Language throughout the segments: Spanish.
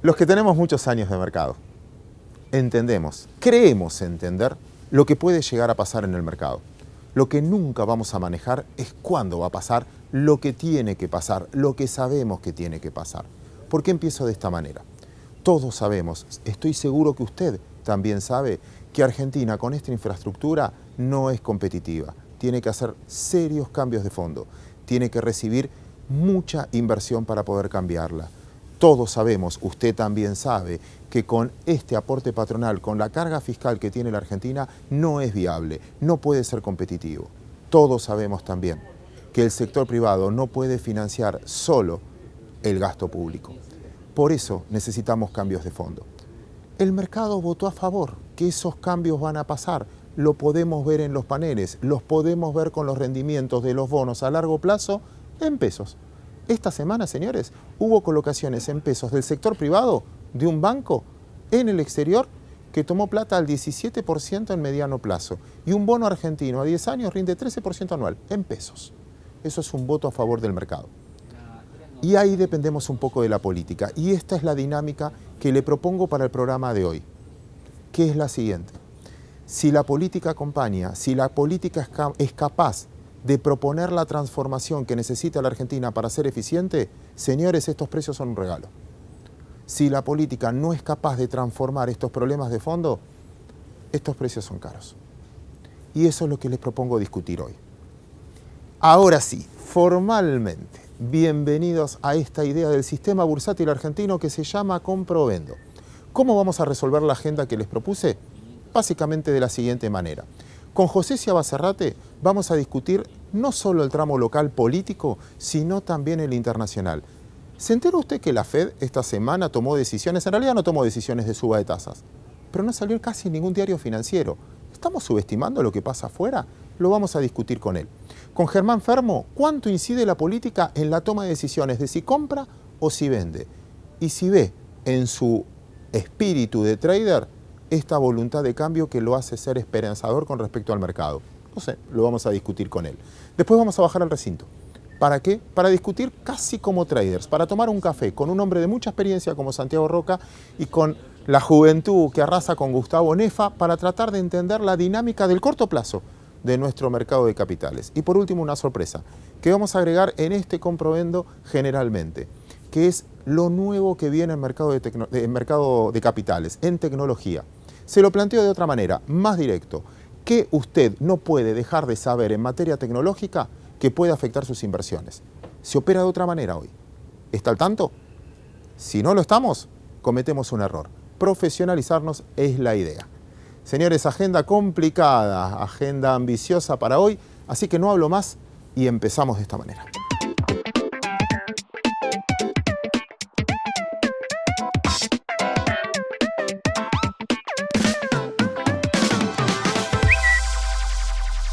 Los que tenemos muchos años de mercado, entendemos, creemos entender lo que puede llegar a pasar en el mercado. Lo que nunca vamos a manejar es cuándo va a pasar lo que tiene que pasar, lo que sabemos que tiene que pasar. ¿Por qué empiezo de esta manera? Todos sabemos, estoy seguro que usted también sabe, que Argentina con esta infraestructura no es competitiva. Tiene que hacer serios cambios de fondo. Tiene que recibir mucha inversión para poder cambiarla. Todos sabemos, usted también sabe, que con este aporte patronal, con la carga fiscal que tiene la Argentina, no es viable, no puede ser competitivo. Todos sabemos también que el sector privado no puede financiar solo el gasto público. Por eso necesitamos cambios de fondo. El mercado votó a favor, que esos cambios van a pasar. Lo podemos ver en los paneles, los podemos ver con los rendimientos de los bonos a largo plazo en pesos. Esta semana, señores, hubo colocaciones en pesos del sector privado de un banco en el exterior que tomó plata al 17% en mediano plazo. Y un bono argentino a 10 años rinde 13% anual en pesos. Eso es un voto a favor del mercado. Y ahí dependemos un poco de la política. Y esta es la dinámica que le propongo para el programa de hoy, que es la siguiente. Si la política acompaña, si la política es capaz de proponer la transformación que necesita la Argentina para ser eficiente, señores, estos precios son un regalo. Si la política no es capaz de transformar estos problemas de fondo, estos precios son caros. Y eso es lo que les propongo discutir hoy. Ahora sí, formalmente, bienvenidos a esta idea del sistema bursátil argentino que se llama compro-vendo. ¿Cómo vamos a resolver la agenda que les propuse? Básicamente de la siguiente manera. Con José Ciabaserrate vamos a discutir no solo el tramo local político, sino también el internacional. ¿Se enteró usted que la Fed esta semana tomó decisiones? En realidad no tomó decisiones de suba de tasas, pero no salió casi en ningún diario financiero. ¿Estamos subestimando lo que pasa afuera? Lo vamos a discutir con él. Con Germán Fermo, ¿cuánto incide la política en la toma de decisiones de si compra o si vende? Y si ve en su espíritu de trader esta voluntad de cambio que lo hace ser esperanzador con respecto al mercado. No sé, lo vamos a discutir con él. Después vamos a bajar al recinto. ¿Para qué? Para discutir casi como traders, para tomar un café con un hombre de mucha experiencia como Santiago Roca y con la juventud que arrasa con Gustavo Nefa para tratar de entender la dinámica del corto plazo de nuestro mercado de capitales. Y por último, una sorpresa que vamos a agregar en este compro-vendo generalmente, que es lo nuevo que viene en el mercado de capitales, en tecnología. Se lo planteo de otra manera, más directo. ¿Qué usted no puede dejar de saber en materia tecnológica que puede afectar sus inversiones? Se opera de otra manera hoy. ¿Está al tanto? Si no lo estamos, cometemos un error. Profesionalizarnos es la idea. Señores, agenda complicada, agenda ambiciosa para hoy, así que no hablo más y empezamos de esta manera.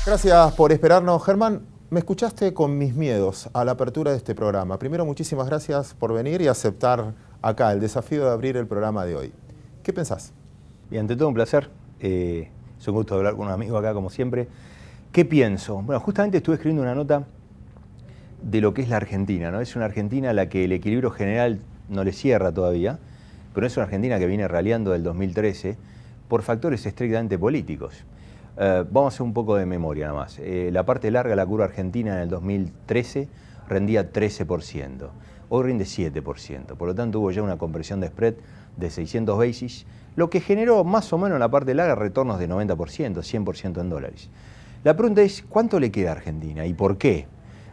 Gracias por esperarnos. Germán, me escuchaste con mis miedos a la apertura de este programa. Primero, muchísimas gracias por venir y aceptar acá el desafío de abrir el programa de hoy. ¿Qué pensás? Y ante todo un placer. Es un gusto hablar con un amigo acá, como siempre. ¿Qué pienso? Bueno, justamente estuve escribiendo una nota de lo que es la Argentina, ¿no? Es una Argentina a la que el equilibrio general no le cierra todavía, pero es una Argentina que viene raleando del 2013 por factores estrictamente políticos. Vamos a hacer un poco de memoria nada más. La parte larga de la curva argentina en el 2013 rendía 13%. Hoy rinde 7%. Por lo tanto, hubo ya una compresión de spread de 600 basis, lo que generó más o menos en la parte larga retornos de 90%, 100% en dólares. La pregunta es, ¿cuánto le queda a Argentina y por qué?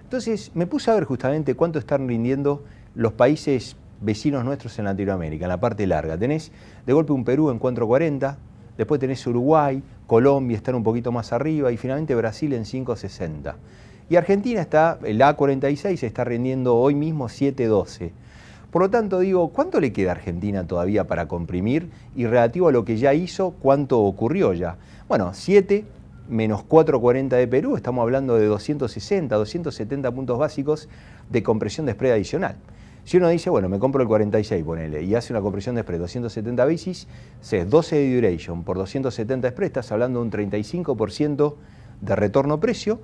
Entonces, me puse a ver justamente cuánto están rindiendo los países vecinos nuestros en Latinoamérica, en la parte larga. Tenés de golpe un Perú en 4.40, después tenés Uruguay, Colombia están un poquito más arriba y finalmente Brasil en 5.60. Y Argentina está, el A46 está rindiendo hoy mismo 7.12. Por lo tanto digo, ¿cuánto le queda a Argentina todavía para comprimir? Y relativo a lo que ya hizo, ¿cuánto ocurrió ya? Bueno, 7 menos 4.40 de Perú, estamos hablando de 260, 270 puntos básicos de compresión de spread adicional. Si uno dice, bueno, me compro el 46, ponele, y hace una compresión de spread 270 basis, es 12 de duration por 270 spread, estás hablando de un 35% de retorno precio,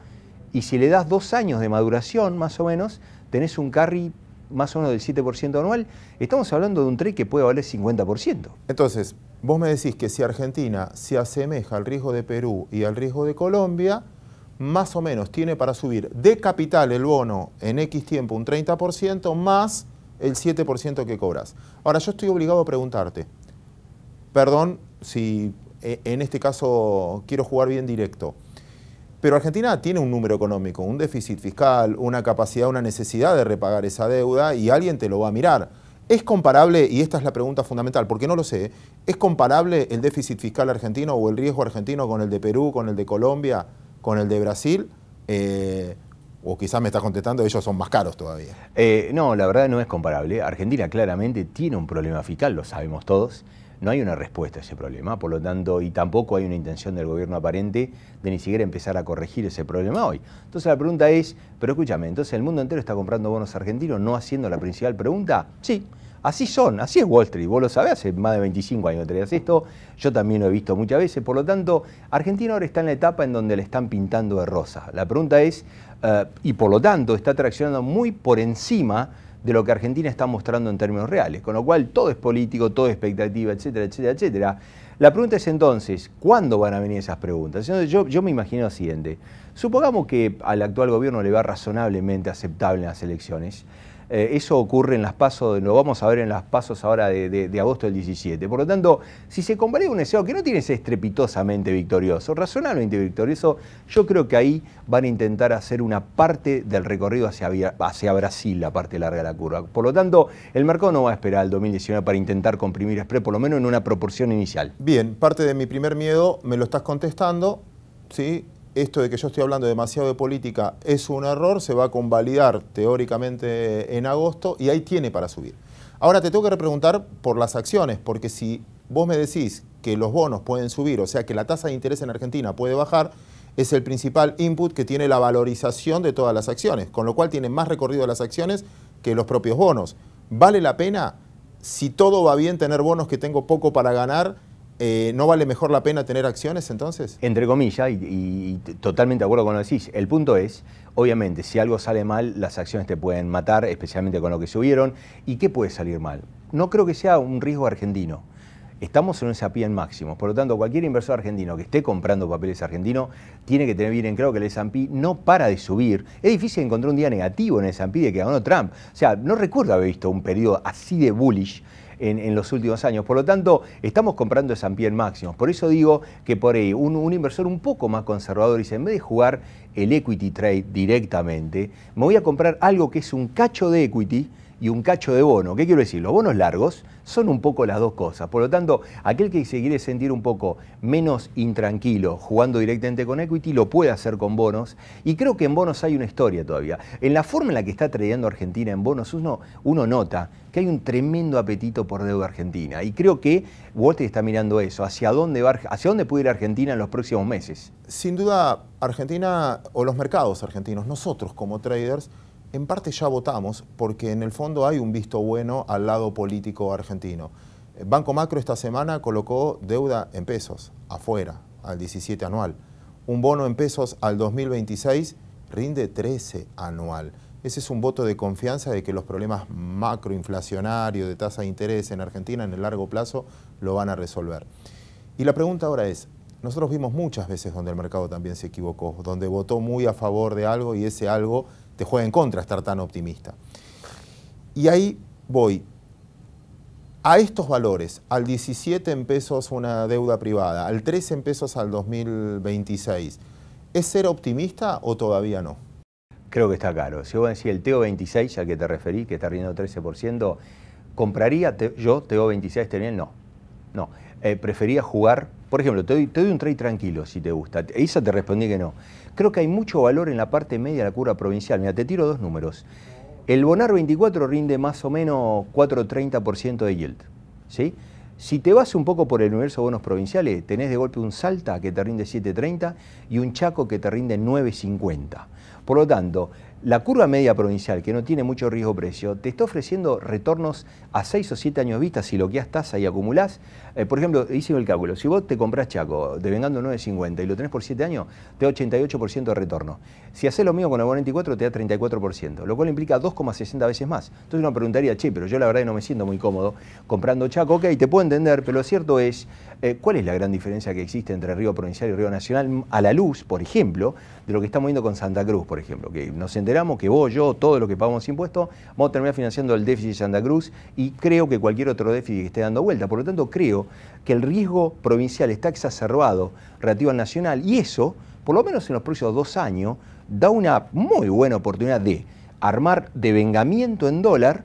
y si le das 2 años de maduración, más o menos, tenés un carry más o menos del 7% anual, estamos hablando de un trade que puede valer 50%. Entonces, vos me decís que si Argentina se asemeja al riesgo de Perú y al riesgo de Colombia, más o menos tiene para subir de capital el bono en X tiempo un 30% más el 7% que cobras. Ahora, yo estoy obligado a preguntarte, perdón si en este caso quiero jugar bien directo, pero Argentina tiene un número económico, un déficit fiscal, una capacidad, una necesidad de repagar esa deuda y alguien te lo va a mirar. ¿Es comparable, y esta es la pregunta fundamental, porque no lo sé, ¿es comparable el déficit fiscal argentino o el riesgo argentino con el de Perú, con el de Colombia, con el de Brasil? O quizás me estás contestando, ellos son más caros todavía. No, la verdad no es comparable. Argentina claramente tiene un problema fiscal, lo sabemos todos. No hay una respuesta a ese problema, por lo tanto, y tampoco hay una intención del gobierno aparente de ni siquiera empezar a corregir ese problema hoy. Entonces la pregunta es, pero escúchame, entonces el mundo entero está comprando bonos argentinos, no haciendo la principal pregunta. Sí, así son, así es Wall Street, vos lo sabés, hace más de 25 años que traías esto, yo también lo he visto muchas veces, por lo tanto, Argentina ahora está en la etapa en donde le están pintando de rosa. La pregunta es, y por lo tanto está traccionando muy por encima de lo que Argentina está mostrando en términos reales, con lo cual todo es político, todo es expectativa, etcétera, etcétera, etcétera. La pregunta es entonces, ¿cuándo van a venir esas preguntas? Entonces, yo me imagino lo siguiente, supongamos que al actual gobierno le va razonablemente aceptable en las elecciones. Eso ocurre en las PASO, lo vamos a ver en las PASOs ahora de agosto del 17. Por lo tanto, si se convalida un deseo que no tiene que ser estrepitosamente victorioso, razonablemente victorioso, yo creo que ahí van a intentar hacer una parte del recorrido hacia Brasil, la parte larga de la curva. Por lo tanto, el mercado no va a esperar al 2019 para intentar comprimir spread, por lo menos en una proporción inicial. Bien, parte de mi primer miedo me lo estás contestando, ¿sí? Esto de que yo estoy hablando demasiado de política es un error, se va a convalidar teóricamente en agosto y ahí tiene para subir. Ahora te tengo que repreguntar por las acciones, porque si vos me decís que los bonos pueden subir, o sea que la tasa de interés en Argentina puede bajar, es el principal input que tiene la valorización de todas las acciones, con lo cual tienen más recorrido las acciones que los propios bonos. ¿Vale la pena, si todo va bien, tener bonos que tengo poco para ganar? ¿No vale mejor la pena tener acciones entonces? Entre comillas, y totalmente de acuerdo con lo que decís, el punto es, obviamente, si algo sale mal, las acciones te pueden matar, especialmente con lo que subieron. ¿Y qué puede salir mal? No creo que sea un riesgo argentino. Estamos en un S&P en máximo, por lo tanto, cualquier inversor argentino que esté comprando papeles argentinos tiene que tener bien en claro que el S&P no para de subir. Es difícil encontrar un día negativo en el S&P de que ganó Trump. O sea, no recuerdo haber visto un periodo así de bullish en los últimos años. Por lo tanto, estamos comprando S&P en máximos. Por eso digo que por ahí un inversor un poco más conservador dice, en vez de jugar el equity trade directamente, me voy a comprar algo que es un cacho de equity y un cacho de bono. ¿Qué quiero decir? Los bonos largos son un poco las dos cosas. Por lo tanto, aquel que se quiere sentir un poco menos intranquilo jugando directamente con equity, lo puede hacer con bonos. Y creo que en bonos hay una historia todavía. En la forma en la que está tradeando Argentina en bonos, uno nota que hay un tremendo apetito por deuda argentina. Y creo que Wall Street está mirando eso. ¿Hacia dónde puede ir Argentina en los próximos meses? Sin duda, Argentina, o los mercados argentinos, nosotros como traders, en parte ya votamos porque en el fondo hay un visto bueno al lado político argentino. Banco Macro esta semana colocó deuda en pesos afuera, al 17 anual. Un bono en pesos al 2026 rinde 13 anual. Ese es un voto de confianza de que los problemas macroinflacionarios de tasa de interés en Argentina en el largo plazo lo van a resolver. Y la pregunta ahora es, nosotros vimos muchas veces donde el mercado también se equivocó, donde votó muy a favor de algo y ese algo te juega en contra estar tan optimista. Y ahí voy. A estos valores, al 17 en pesos una deuda privada, al 13 en pesos al 2026, ¿es ser optimista o todavía no? Creo que está caro. Si vos decís el TO26 al que te referí, que está rindiendo 13%, ¿compraría yo TO26 también? No. No. Prefería jugar, por ejemplo, te doy un trade tranquilo si te gusta. Esa te respondí que no. Creo que hay mucho valor en la parte media de la curva provincial. Mira, te tiro dos números. El Bonar 24 rinde más o menos 4,30% de yield, ¿sí? Si te vas un poco por el universo de bonos provinciales, tenés de golpe un Salta que te rinde 7,30 y un Chaco que te rinde 9,50. Por lo tanto, la curva media provincial, que no tiene mucho riesgo-precio, te está ofreciendo retornos a 6 o 7 años vista si bloqueás tasa y acumulás. Por ejemplo, hice el cálculo, si vos te comprás Chaco devengando 9.50 y lo tenés por 7 años, te da 88% de retorno. Si haces lo mismo con el 94, te da 34%, lo cual implica 2,60 veces más. Entonces uno preguntaría, che, pero yo la verdad no me siento muy cómodo comprando Chaco. Ok, te puedo entender, pero lo cierto es, ¿cuál es la gran diferencia que existe entre Río Provincial y Río Nacional a la luz, por ejemplo, de lo que estamos viendo con Santa Cruz, por ejemplo? Que nos enteramos que vos, yo, todos los que pagamos impuestos, vamos a terminar financiando el déficit de Santa Cruz y creo que cualquier otro déficit que esté dando vuelta. Por lo tanto, creo que el riesgo provincial está exacerbado relativo al nacional y eso, por lo menos en los próximos 2 años, da una muy buena oportunidad de armar devengamiento en dólar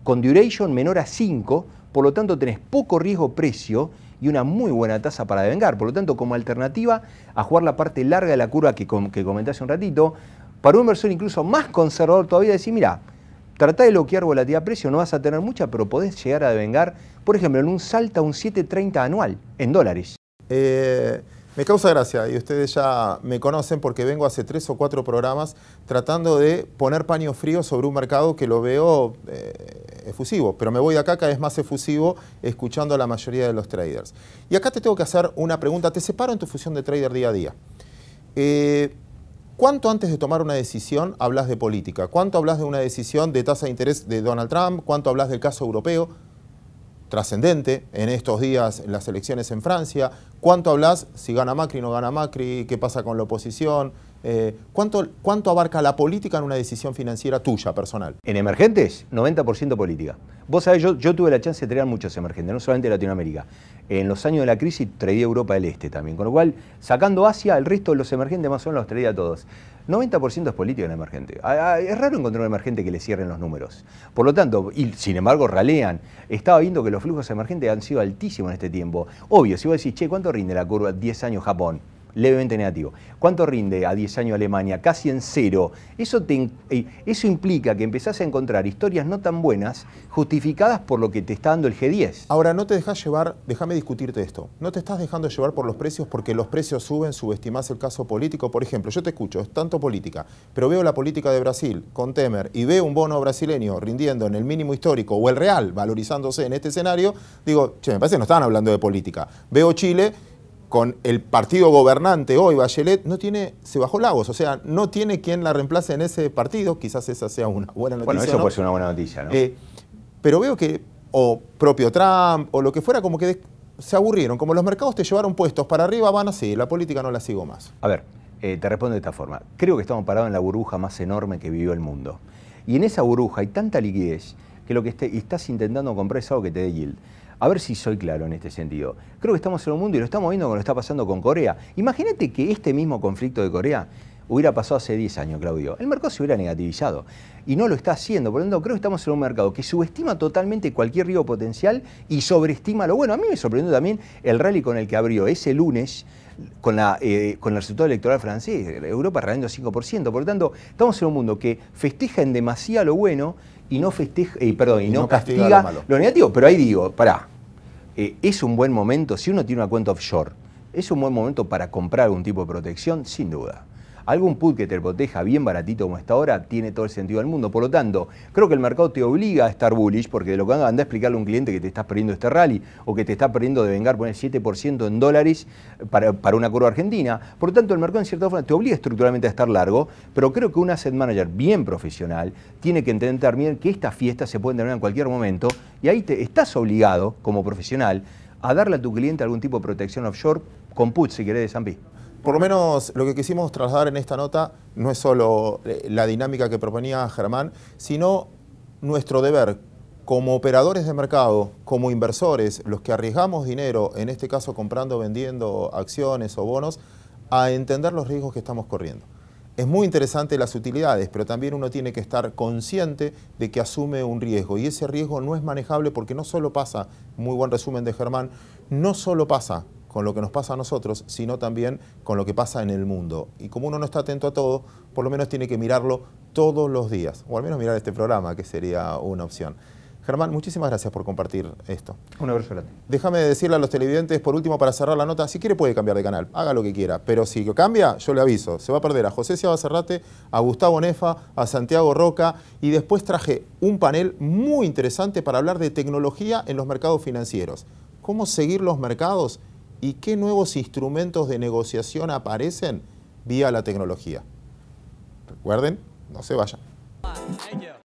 con duration menor a 5, por lo tanto tenés poco riesgo-precio y una muy buena tasa para devengar. Por lo tanto, como alternativa a jugar la parte larga de la curva que comenté hace un ratito, para un inversor incluso más conservador todavía, decir, mira, tratá de bloquear volatilidad-precio, no vas a tener mucha, pero podés llegar a devengar, por ejemplo, en un salto a un 7.30 anual, en dólares. Me causa gracia, y ustedes ya me conocen porque vengo hace 3 o 4 programas tratando de poner paño frío sobre un mercado que lo veo efusivo, pero me voy de acá cada vez más efusivo escuchando a la mayoría de los traders. Y acá te tengo que hacer una pregunta, te separo en tu función de trader día a día. ¿Cuánto antes de tomar una decisión hablas de política? ¿Cuánto hablas de una decisión de tasa de interés de Donald Trump? ¿Cuánto hablas del caso europeo? Trascendente en estos días en las elecciones en Francia. ¿Cuánto hablas si gana Macri, no gana Macri? ¿Qué pasa con la oposición? ¿Cuánto abarca la política en una decisión financiera tuya, personal? En emergentes, 90% política. Vos sabés, yo tuve la chance de traer muchos emergentes, no solamente de Latinoamérica. En los años de la crisis traía Europa del Este también, con lo cual, sacando Asia, el resto de los emergentes más o menos los traía a todos. 90% es política en emergente. Es raro encontrar un emergente que le cierren los números. Por lo tanto, y sin embargo ralean. Estaba viendo que los flujos emergentes han sido altísimos en este tiempo. Obvio, si vos decís, che, ¿cuánto rinde la curva 10 años Japón? Levemente negativo. ¿Cuánto rinde a 10 años Alemania? Casi en cero. Eso implica que empezás a encontrar historias no tan buenas justificadas por lo que te está dando el G10. Ahora, no te dejas llevar, déjame discutirte esto, no te estás dejando llevar por los precios porque los precios suben, subestimás el caso político. Por ejemplo, yo te escucho, es tanto política, pero veo la política de Brasil con Temer y veo un bono brasileño rindiendo en el mínimo histórico o el real valorizándose en este escenario, digo, che, me parece que no estaban hablando de política. Veo Chile con el partido gobernante hoy, Bachelet, se bajó Lagos, o sea, no tiene quien la reemplace en ese partido, quizás esa sea una buena noticia. Bueno, eso puede ser una buena noticia, ¿no? Pero veo que, o propio Trump, o lo que fuera, como que se aburrieron, como los mercados te llevaron puestos para arriba, van así, la política no la sigo más. A ver, te respondo de esta forma. Creo que estamos parados en la burbuja más enorme que vivió el mundo. Y en esa burbuja hay tanta liquidez que lo que estás intentando comprar es algo que te dé yield. A ver si soy claro en este sentido. Creo que estamos en un mundo y lo estamos viendo con lo que está pasando con Corea. Imagínate que este mismo conflicto de Corea hubiera pasado hace 10 años, Claudio. El mercado se hubiera negativizado y no lo está haciendo. Por lo tanto, creo que estamos en un mercado que subestima totalmente cualquier riesgo potencial y sobreestima lo bueno. A mí me sorprendió también el rally con el que abrió ese lunes con el resultado electoral francés. Europa rayando 5%. Por lo tanto, estamos en un mundo que festeja en demasía lo bueno y no castiga lo negativo. Pero ahí digo, pará, es un buen momento, si uno tiene una cuenta offshore, es un buen momento para comprar algún tipo de protección, sin duda. Algún put que te proteja bien baratito como está ahora tiene todo el sentido del mundo. Por lo tanto, creo que el mercado te obliga a estar bullish, porque de lo que anda a explicarle a un cliente que te estás perdiendo este rally o que te está perdiendo de vengar poner 7% en dólares para una curva argentina. Por lo tanto, el mercado en cierta forma te obliga estructuralmente a estar largo, pero creo que un asset manager bien profesional tiene que entender bien que estas fiestas se pueden terminar en cualquier momento y ahí estás obligado, como profesional, a darle a tu cliente algún tipo de protección offshore con put, si querés, de S&P. Por lo menos lo que quisimos trasladar en esta nota no es solo la dinámica que proponía Germán, sino nuestro deber como operadores de mercado, como inversores, los que arriesgamos dinero, en este caso comprando, vendiendo acciones o bonos, a entender los riesgos que estamos corriendo. Es muy interesante las utilidades, pero también uno tiene que estar consciente de que asume un riesgo y ese riesgo no es manejable porque no solo pasa, muy buen resumen de Germán, no solo pasa con lo que nos pasa a nosotros, sino también con lo que pasa en el mundo. Y como uno no está atento a todo, por lo menos tiene que mirarlo todos los días, o al menos mirar este programa, que sería una opción. Germán, muchísimas gracias por compartir esto. Un abrazo grande. Déjame decirle a los televidentes, por último, para cerrar la nota, si quiere puede cambiar de canal, haga lo que quiera, pero si cambia, yo le aviso, se va a perder a José Ciaba Serrate, a Gustavo Nefa, a Santiago Roca, y después traje un panel muy interesante para hablar de tecnología en los mercados financieros. Cómo seguir los mercados y qué nuevos instrumentos de negociación aparecen vía la tecnología. Recuerden, no se vayan.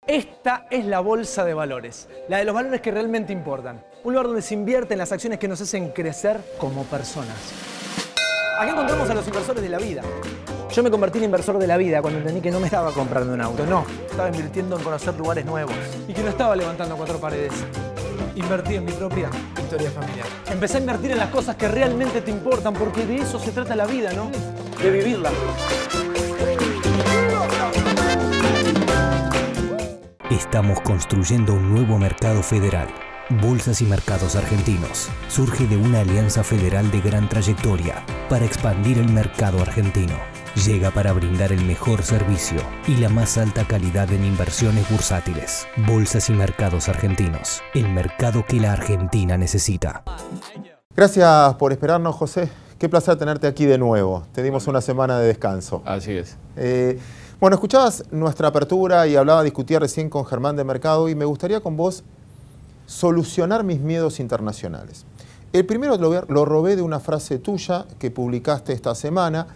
Esta es la bolsa de valores, la de los valores que realmente importan. Un lugar donde se invierte en las acciones que nos hacen crecer como personas. Aquí encontramos a los inversores de la vida. Yo me convertí en inversor de la vida cuando entendí que no me estaba comprando un auto, no. Estaba invirtiendo en conocer lugares nuevos y que no estaba levantando 4 paredes. Invertí en mi propia historia familiar. Empecé a invertir en las cosas que realmente te importan, porque de eso se trata la vida, ¿no? De vivirla. Estamos construyendo un nuevo mercado federal. Bolsas y Mercados Argentinos. Surge de una alianza federal de gran trayectoria para expandir el mercado argentino. Llega para brindar el mejor servicio y la más alta calidad en inversiones bursátiles. Bolsas y Mercados Argentinos. El mercado que la Argentina necesita. Gracias por esperarnos, José. Qué placer tenerte aquí de nuevo. Te dimos una semana de descanso. Así es. Bueno, escuchabas nuestra apertura y discutía recién con Germán de Mercado y me gustaría con vos solucionar mis miedos internacionales. El primero lo robé de una frase tuya que publicaste esta semana,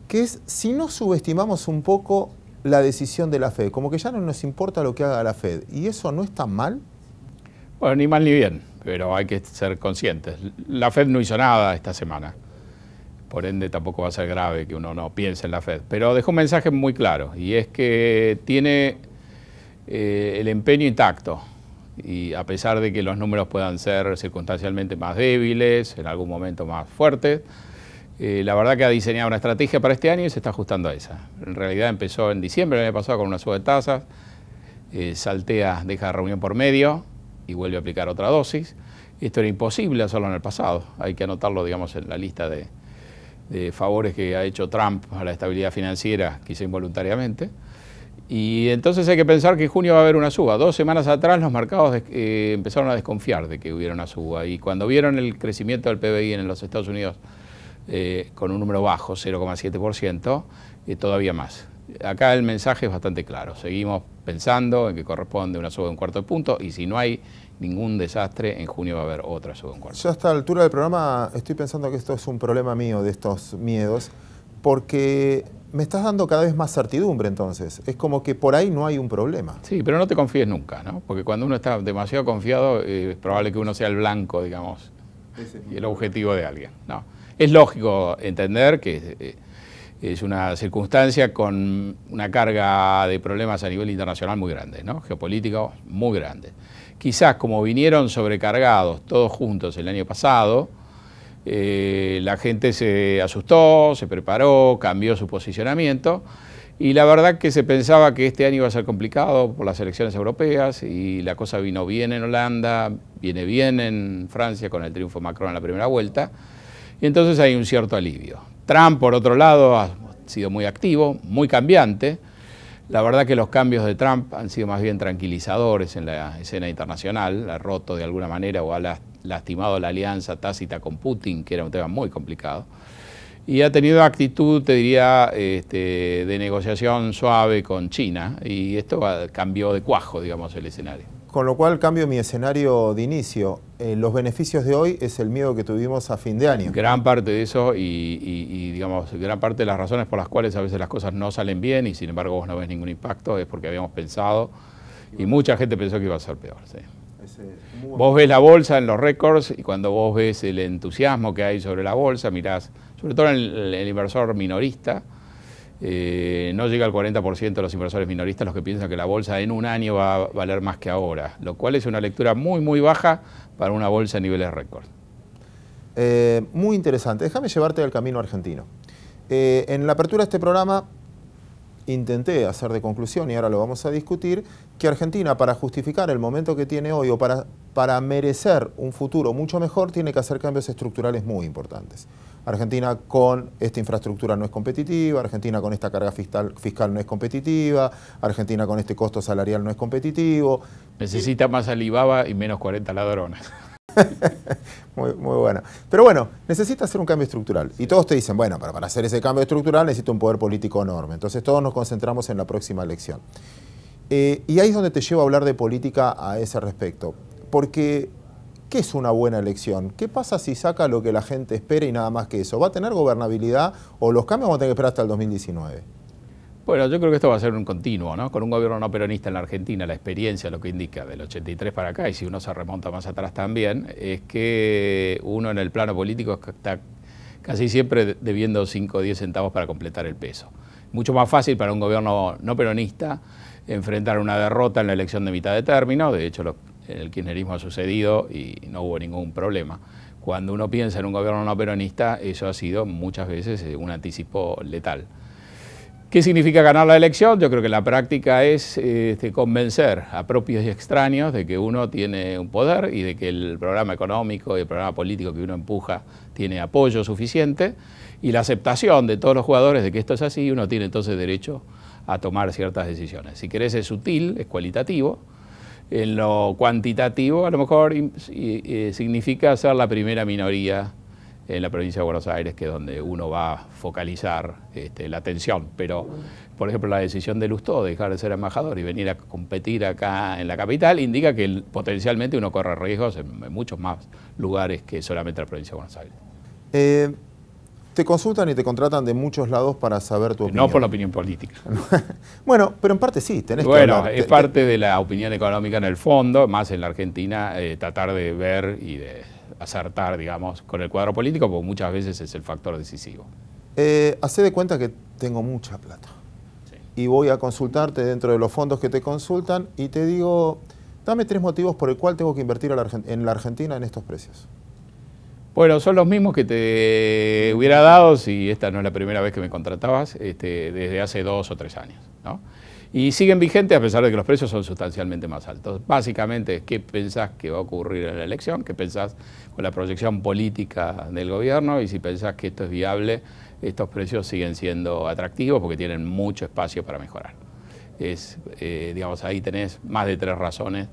que es, si no subestimamos un poco la decisión de la Fed, como que ya no nos importa lo que haga la Fed, ¿y eso no está mal? Bueno, ni mal ni bien, pero hay que ser conscientes. La Fed no hizo nada esta semana. Por ende, tampoco va a ser grave que uno no piense en la Fed. Pero dejó un mensaje muy claro, y es que tiene el empeño intacto. Y a pesar de que los números puedan ser circunstancialmente más débiles, en algún momento más fuertes, la verdad que ha diseñado una estrategia para este año y se está ajustando a esa. En realidad empezó en diciembre del año pasado con una suba de tasas, saltea, deja reunión por medio y vuelve a aplicar otra dosis. Esto era imposible hacerlo en el pasado, hay que anotarlo, digamos, en la lista de favores que ha hecho Trump a la estabilidad financiera, quizá involuntariamente. Y entonces hay que pensar que en junio va a haber una suba. 2 semanas atrás los mercados empezaron a desconfiar de que hubiera una suba. Y cuando vieron el crecimiento del PBI en los Estados Unidos con un número bajo, 0,7%, todavía más. Acá el mensaje es bastante claro. Seguimos pensando en que corresponde una suba de 1/4 punto y si no hay ningún desastre, en junio va a haber otra suba de 1/4. Yo a esta altura del programa estoy pensando que esto es un problema mío de estos miedos, porque me estás dando cada vez más certidumbre entonces. Es como que por ahí no hay un problema. Sí, pero no te confíes nunca, ¿no? Porque cuando uno está demasiado confiado, es probable que uno sea el blanco, digamos, y el objetivo de alguien, ¿no? Es lógico entender que es una circunstancia con una carga de problemas a nivel internacional muy grande, ¿no? Geopolítico muy grande. Quizás como vinieron sobrecargados todos juntos el año pasado, la gente se asustó, se preparó, cambió su posicionamiento y la verdad que se pensaba que este año iba a ser complicado por las elecciones europeas y la cosa vino bien en Holanda, viene bien en Francia con el triunfo de Macron en la primera vuelta y entonces hay un cierto alivio. Trump, por otro lado, ha sido muy activo, muy cambiante. La verdad que los cambios de Trump han sido más bien tranquilizadores en la escena internacional, ha roto de alguna manera o ha lastimado la alianza tácita con Putin, que era un tema muy complicado, y ha tenido actitud, te diría, de negociación suave con China, y esto cambió de cuajo, digamos, el escenario. Con lo cual cambio mi escenario de inicio. Los beneficios de hoy es el miedo que tuvimos a fin de año. Gran parte de eso y digamos, gran parte de las razones por las cuales a veces las cosas no salen bien y sin embargo vos no ves ningún impacto es porque habíamos pensado y mucha gente pensó que iba a ser peor. Sí. Vos ves la bolsa en los récords y cuando vos ves el entusiasmo que hay sobre la bolsa, mirás, sobre todo en el inversor minorista, no llega al 40% de los inversores minoristas los que piensan que la bolsa en un año va a valer más que ahora, lo cual es una lectura muy, muy baja para una bolsa a niveles récord. Muy interesante. Déjame llevarte al camino argentino. En la apertura de este programa intenté hacer de conclusión, y ahora lo vamos a discutir, que Argentina, para justificar el momento que tiene hoy o para merecer un futuro mucho mejor, tiene que hacer cambios estructurales muy importantes. Argentina con esta infraestructura no es competitiva, Argentina con esta carga fiscal no es competitiva, Argentina con este costo salarial no es competitivo. Necesita más Alibaba y menos 40 ladrones. Muy bueno. Pero bueno, necesita hacer un cambio estructural. Y todos te dicen, bueno, para hacer ese cambio estructural necesito un poder político enorme. Entonces todos nos concentramos en la próxima elección. Y ahí es donde te llevo a hablar de política a ese respecto. Porque, ¿qué es una buena elección? ¿Qué pasa si saca lo que la gente espera y nada más que eso? ¿Va a tener gobernabilidad o los cambios vamos a tener que esperar hasta el 2019? Bueno, yo creo que esto va a ser un continuo, ¿no? Con un gobierno no peronista en la Argentina, la experiencia lo que indica del 83 para acá, y si uno se remonta más atrás también, es que uno en el plano político está casi siempre debiendo 5 o 10 centavos para completar el peso. Mucho más fácil para un gobierno no peronista enfrentar una derrota en la elección de mitad de término. De hecho, el kirchnerismo ha sucedido y no hubo ningún problema. Cuando uno piensa en un gobierno no peronista, eso ha sido muchas veces un anticipo letal. ¿Qué significa ganar la elección? Yo creo que la práctica es convencer a propios y extraños de que uno tiene un poder y de que el programa económico y el programa político que uno empuja tiene apoyo suficiente, y la aceptación de todos los jugadores de que esto es así, uno tiene entonces derecho a tomar ciertas decisiones. Si querés es sutil, es cualitativo. En lo cuantitativo a lo mejor significa ser la primera minoría en la provincia de Buenos Aires, que es donde uno va a focalizar la atención. Pero, por ejemplo, la decisión de Lustó de dejar de ser embajador y venir a competir acá en la capital indica que potencialmente uno corre riesgos en muchos más lugares que solamente la provincia de Buenos Aires. Te consultan y te contratan de muchos lados para saber tu opinión. No por la opinión política. Bueno, pero en parte sí, tenés que Bueno, hablar. es parte de la opinión económica en el fondo, más en la Argentina, tratar de ver y de acertar, digamos, con el cuadro político, porque muchas veces es el factor decisivo. Hacé de cuenta que tengo mucha plata. Sí. Y voy a consultarte dentro de los fondos que te consultan y te digo, dame 3 motivos por el cual tengo que invertir en la Argentina en estos precios. Bueno, son los mismos que te hubiera dado si esta no es la primera vez que me contratabas, desde hace 2 o 3 años, ¿no? Y siguen vigentes a pesar de que los precios son sustancialmente más altos. Básicamente, ¿qué pensás que va a ocurrir en la elección? ¿Qué pensás con la proyección política del gobierno? Y si pensás que esto es viable, estos precios siguen siendo atractivos porque tienen mucho espacio para mejorar. Digamos, ahí tenés más de 3 razones.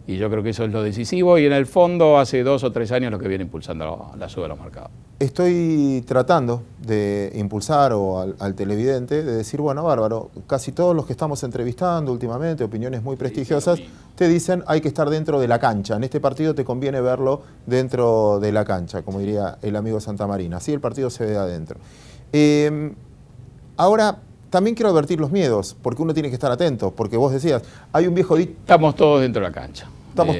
Y yo creo que eso es lo decisivo, y en el fondo hace 2 o 3 años lo que viene impulsando la suba de los mercados. Estoy tratando de impulsar al televidente, de decir, bueno, bárbaro, casi todos los que estamos entrevistando últimamente, opiniones muy prestigiosas, te dicen hay que estar dentro de la cancha. En este partido te conviene verlo dentro de la cancha, como diría el amigo Santamarina. Así el partido se ve adentro. Ahora, también quiero advertir los miedos, porque uno tiene que estar atento, porque vos decías, hay un viejo dicho... Estamos todos dentro de la cancha,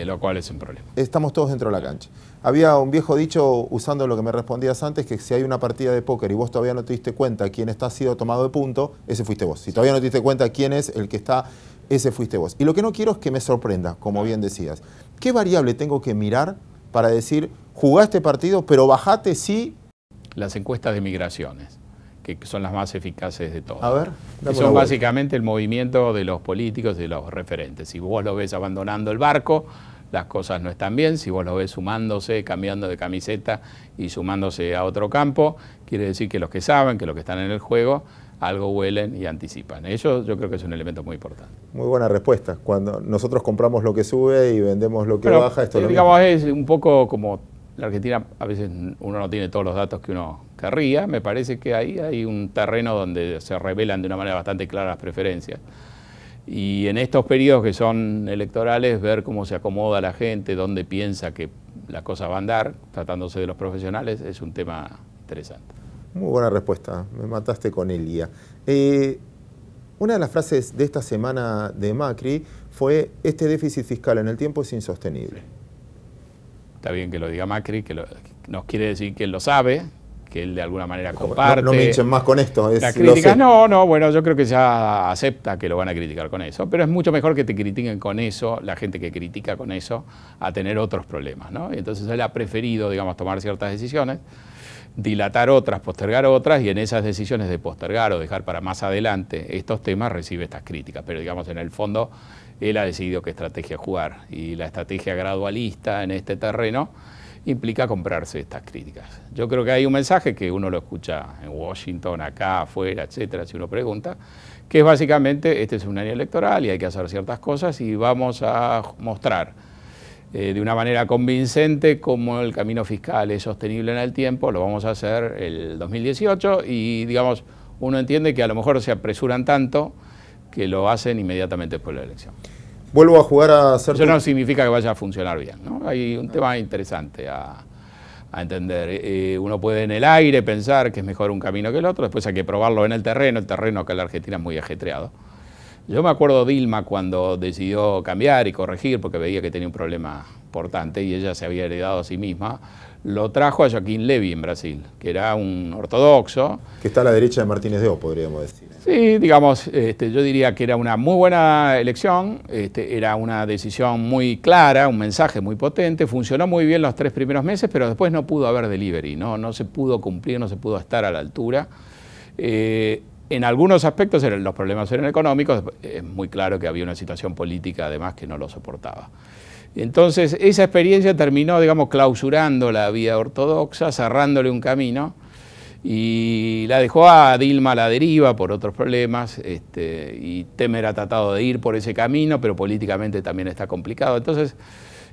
lo cual es un problema. Estamos todos dentro de la cancha. Había un viejo dicho, usando lo que me respondías antes, que si hay una partida de póker y vos todavía no te diste cuenta quién está sido tomado de punto, ese fuiste vos. Si todavía no te diste cuenta quién es el que está, ese fuiste vos. Y lo que no quiero es que me sorprenda, como bien decías. ¿Qué variable tengo que mirar para decir, jugá este partido, pero bajate sí? Las encuestas de migraciones, que son las más eficaces de todas. A ver, que son básicamente el movimiento de los políticos y de los referentes. Si vos lo ves abandonando el barco, las cosas no están bien. Si vos lo ves sumándose, cambiando de camiseta y sumándose a otro campo, quiere decir que los que saben, que los que están en el juego, algo huelen y anticipan. Eso yo creo que es un elemento muy importante. Muy buena respuesta. Cuando nosotros compramos lo que sube y vendemos lo que baja, esto es lo digamos, mismo. Es un poco como la Argentina, a veces uno no tiene todos los datos que uno querría. Me parece que ahí hay un terreno donde se revelan de una manera bastante clara las preferencias. Y en estos periodos que son electorales, ver cómo se acomoda la gente, dónde piensa que la cosa va a andar, tratándose de los profesionales, es un tema interesante. Muy buena respuesta, me mataste con Elia. Una de las frases de esta semana de Macri fue: este déficit fiscal en el tiempo es insostenible. Sí. Está bien que lo diga Macri, que nos quiere decir que él lo sabe, que él de alguna manera comparte. No me hinchen más con esto. Las críticas, no, bueno, yo creo que ya acepta que lo van a criticar con eso, pero es mucho mejor que te critiquen con eso, la gente que critica con eso, a tener otros problemas, ¿no? Y entonces él ha preferido, digamos, tomar ciertas decisiones, dilatar otras, postergar otras, y en esas decisiones de postergar o dejar para más adelante estos temas recibe estas críticas, pero digamos, en el fondo él ha decidido qué estrategia jugar, y la estrategia gradualista en este terreno implica comprarse estas críticas. Yo creo que hay un mensaje que uno lo escucha en Washington, acá, afuera, etcétera, si uno pregunta, que es básicamente, este es un año electoral y hay que hacer ciertas cosas y vamos a mostrar de una manera convincente cómo el camino fiscal es sostenible en el tiempo, lo vamos a hacer el 2018 y, digamos, uno entiende que a lo mejor se apresuran tanto que lo hacen inmediatamente después de la elección. Vuelvo a jugar a hacer... Eso no significa que vaya a funcionar bien, ¿no? Hay un tema interesante a entender. Uno puede en el aire pensar que es mejor un camino que el otro, después hay que probarlo en el terreno acá en la Argentina es muy ajetreado. Yo me acuerdo de Dilma cuando decidió cambiar y corregir porque veía que tenía un problema importante y ella se había heredado a sí misma, lo trajo a Joaquín Levy en Brasil, que era un ortodoxo. Que está a la derecha de Martínez de O, podríamos decir. Sí, digamos, yo diría que era una muy buena elección, era una decisión muy clara, un mensaje muy potente, funcionó muy bien los 3 primeros meses, pero después no pudo haber delivery, no se pudo cumplir, no se pudo estar a la altura. En algunos aspectos los problemas eran económicos, es muy claro que había una situación política además que no lo soportaba. Entonces esa experiencia terminó, digamos, clausurando la vía ortodoxa, cerrándole un camino y la dejó a Dilma a la deriva por otros problemas y Temer ha tratado de ir por ese camino, pero políticamente también está complicado. Entonces,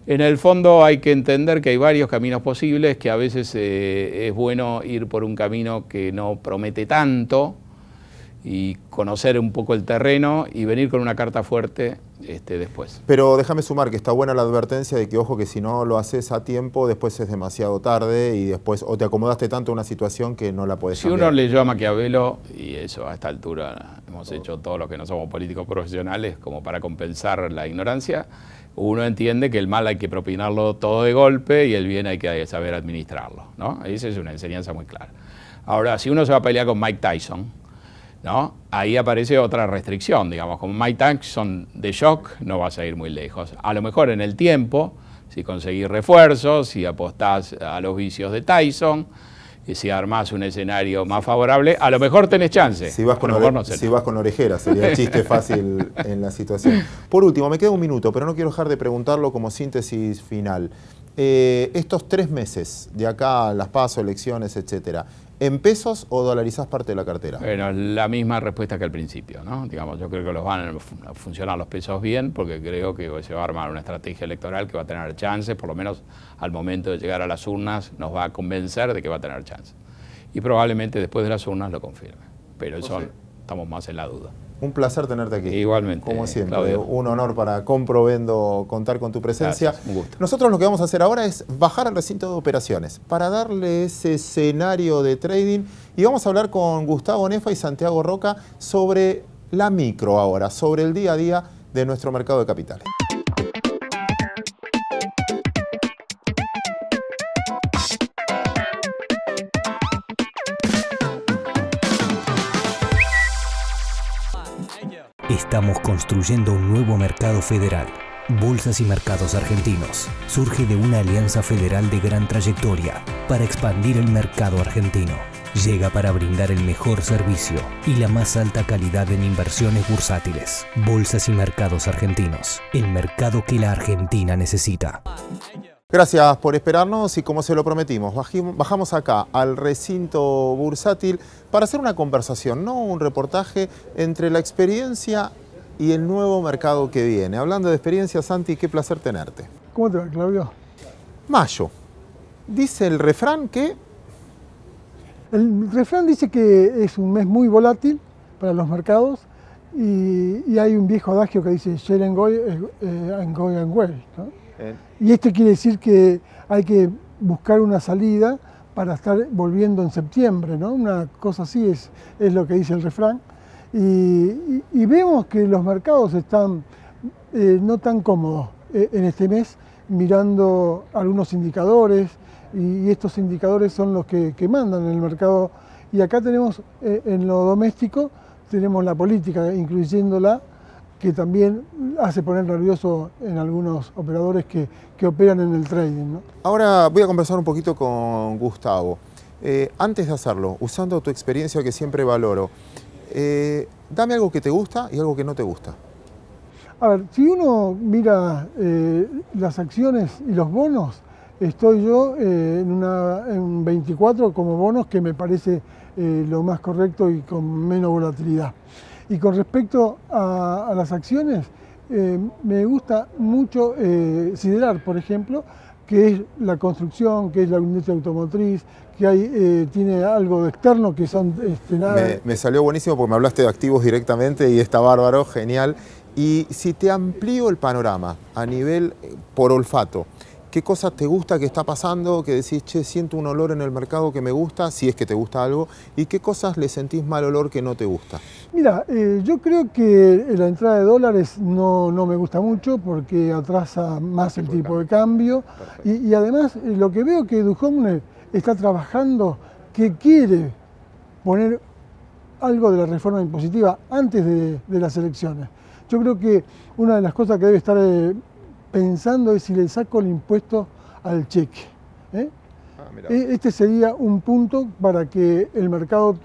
en el fondo hay que entender que hay varios caminos posibles, que a veces es bueno ir por un camino que no promete tanto, y conocer un poco el terreno y venir con una carta fuerte después. Pero déjame sumar que está buena la advertencia de que, ojo, que si no lo haces a tiempo, después es demasiado tarde y después o te acomodaste tanto a una situación que no la puedes cambiar. Si uno leyó a Maquiavelo, y eso a esta altura hemos hecho todos los que no somos políticos profesionales como para compensar la ignorancia, uno entiende que el mal hay que propinarlo todo de golpe y el bien hay que saber administrarlo, ¿no? Esa es una enseñanza muy clara. Ahora, si uno se va a pelear con Mike Tyson, ¿no? Ahí aparece otra restricción, digamos, como Mike Tyson de shock no vas a ir muy lejos. A lo mejor en el tiempo, si conseguís refuerzos, si apostás a los vicios de Tyson, y si armás un escenario más favorable, a lo mejor tenés chance. Si vas con, vas con orejeras, sería chiste fácil en la situación. Por último, me queda un minuto, pero no quiero dejar de preguntarlo como síntesis final. Estos 3 meses, de acá a las PASO, elecciones, etcétera, ¿en pesos o dolarizás parte de la cartera? Bueno, la misma respuesta que al principio, ¿no? Digamos, yo creo que los van a funcionar los pesos bien porque creo que se va a armar una estrategia electoral que va a tener chances, por lo menos al momento de llegar a las urnas nos va a convencer de que va a tener chances. Y probablemente después de las urnas lo confirme, pero eso estamos más en la duda. Un placer tenerte aquí. Igualmente. Como siempre, Claudio. Un honor para Comprovendo contar con tu presencia. Gracias, un gusto. Nosotros lo que vamos a hacer ahora es bajar al recinto de operaciones para darle ese escenario de trading y vamos a hablar con Gustavo Nefa y Santiago Roca sobre la micro ahora, sobre el día a día de nuestro mercado de capitales. Estamos construyendo un nuevo mercado federal. Bolsas y Mercados Argentinos surge de una alianza federal de gran trayectoria para expandir el mercado argentino. Llega para brindar el mejor servicio y la más alta calidad en inversiones bursátiles. Bolsas y Mercados Argentinos, el mercado que la Argentina necesita. Gracias por esperarnos y como se lo prometimos, bajamos acá al recinto bursátil para hacer una conversación, no un reportaje, entre la experiencia y el nuevo mercado que viene. Hablando de experiencia, Santi, qué placer tenerte. ¿Cómo te va, Claudio? Mayo. Dice el refrán que... El refrán dice que es un mes muy volátil para los mercados y hay un viejo adagio que dice share and go and well, ¿no? Y esto quiere decir que hay que buscar una salida para estar volviendo en septiembre, ¿no? Una cosa así es lo que dice el refrán. Y vemos que los mercados están no tan cómodos en este mes, mirando algunos indicadores, y estos indicadores son los que mandan en el mercado. Y acá tenemos, en lo doméstico, tenemos la política, incluyéndola, que también hace poner nervioso en algunos operadores que operan en el trading, ¿no? Ahora voy a conversar un poquito con Gustavo. Antes de hacerlo, usando tu experiencia que siempre valoro, dame algo que te gusta y algo que no te gusta. A ver, si uno mira las acciones y los bonos, estoy yo en 24 como bonos, que me parece lo más correcto y con menos volatilidad. Y con respecto a las acciones, me gusta mucho Siderar, por ejemplo, que es la construcción, que es la industria automotriz, que tiene algo de externo que son... Me salió buenísimo porque me hablaste de activos directamente y está bárbaro, genial. Y si te amplío el panorama a nivel por olfato, ¿qué cosas te gusta que está pasando? Que decís, che, siento un olor en el mercado que me gusta, si es que te gusta algo. ¿Y qué cosas le sentís mal olor que no te gusta? Mira, yo creo que la entrada de dólares no me gusta mucho porque atrasa más el tipo de cambio. Y además, lo que veo que Duhovne está trabajando, que quiere poner algo de la reforma impositiva antes de las elecciones. Yo creo que una de las cosas que debe estar pensando es si le saco el impuesto al cheque. Este sería un punto para que el mercado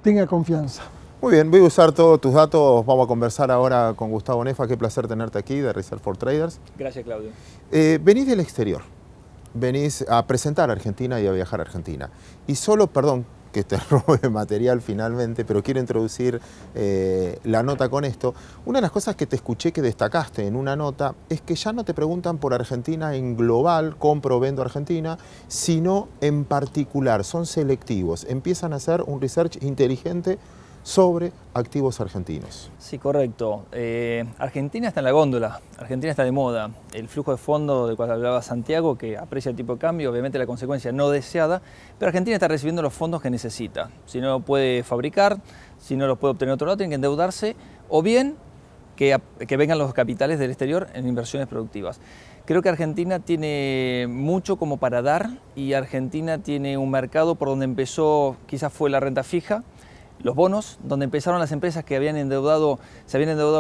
tenga confianza. Muy bien, voy a usar todos tus datos. Vamos a conversar ahora con Gustavo Nefa. Qué placer tenerte aquí de Research for Traders. Gracias, Claudio. Venís del exterior. Venís a presentar a Argentina y a viajar a Argentina. Y solo, perdón que te robe material finalmente, pero quiero introducir la nota con esto. Una de las cosas que te escuché que destacaste en una nota es que ya no te preguntan por Argentina en global, compro o vendo Argentina, sino en particular, son selectivos, empiezan a hacer un research inteligente sobre activos argentinos. Sí, correcto. Argentina está en la góndola, Argentina está de moda. El flujo de fondo del cual hablaba Santiago, que aprecia el tipo de cambio, obviamente la consecuencia no deseada, pero Argentina está recibiendo los fondos que necesita. Si no lo puede fabricar, si no los puede obtener otro lado, tiene que endeudarse, o bien que vengan los capitales del exterior en inversiones productivas. Creo que Argentina tiene mucho como para dar y Argentina tiene un mercado por donde empezó, quizás fue la renta fija, los bonos, donde empezaron las empresas que se habían endeudado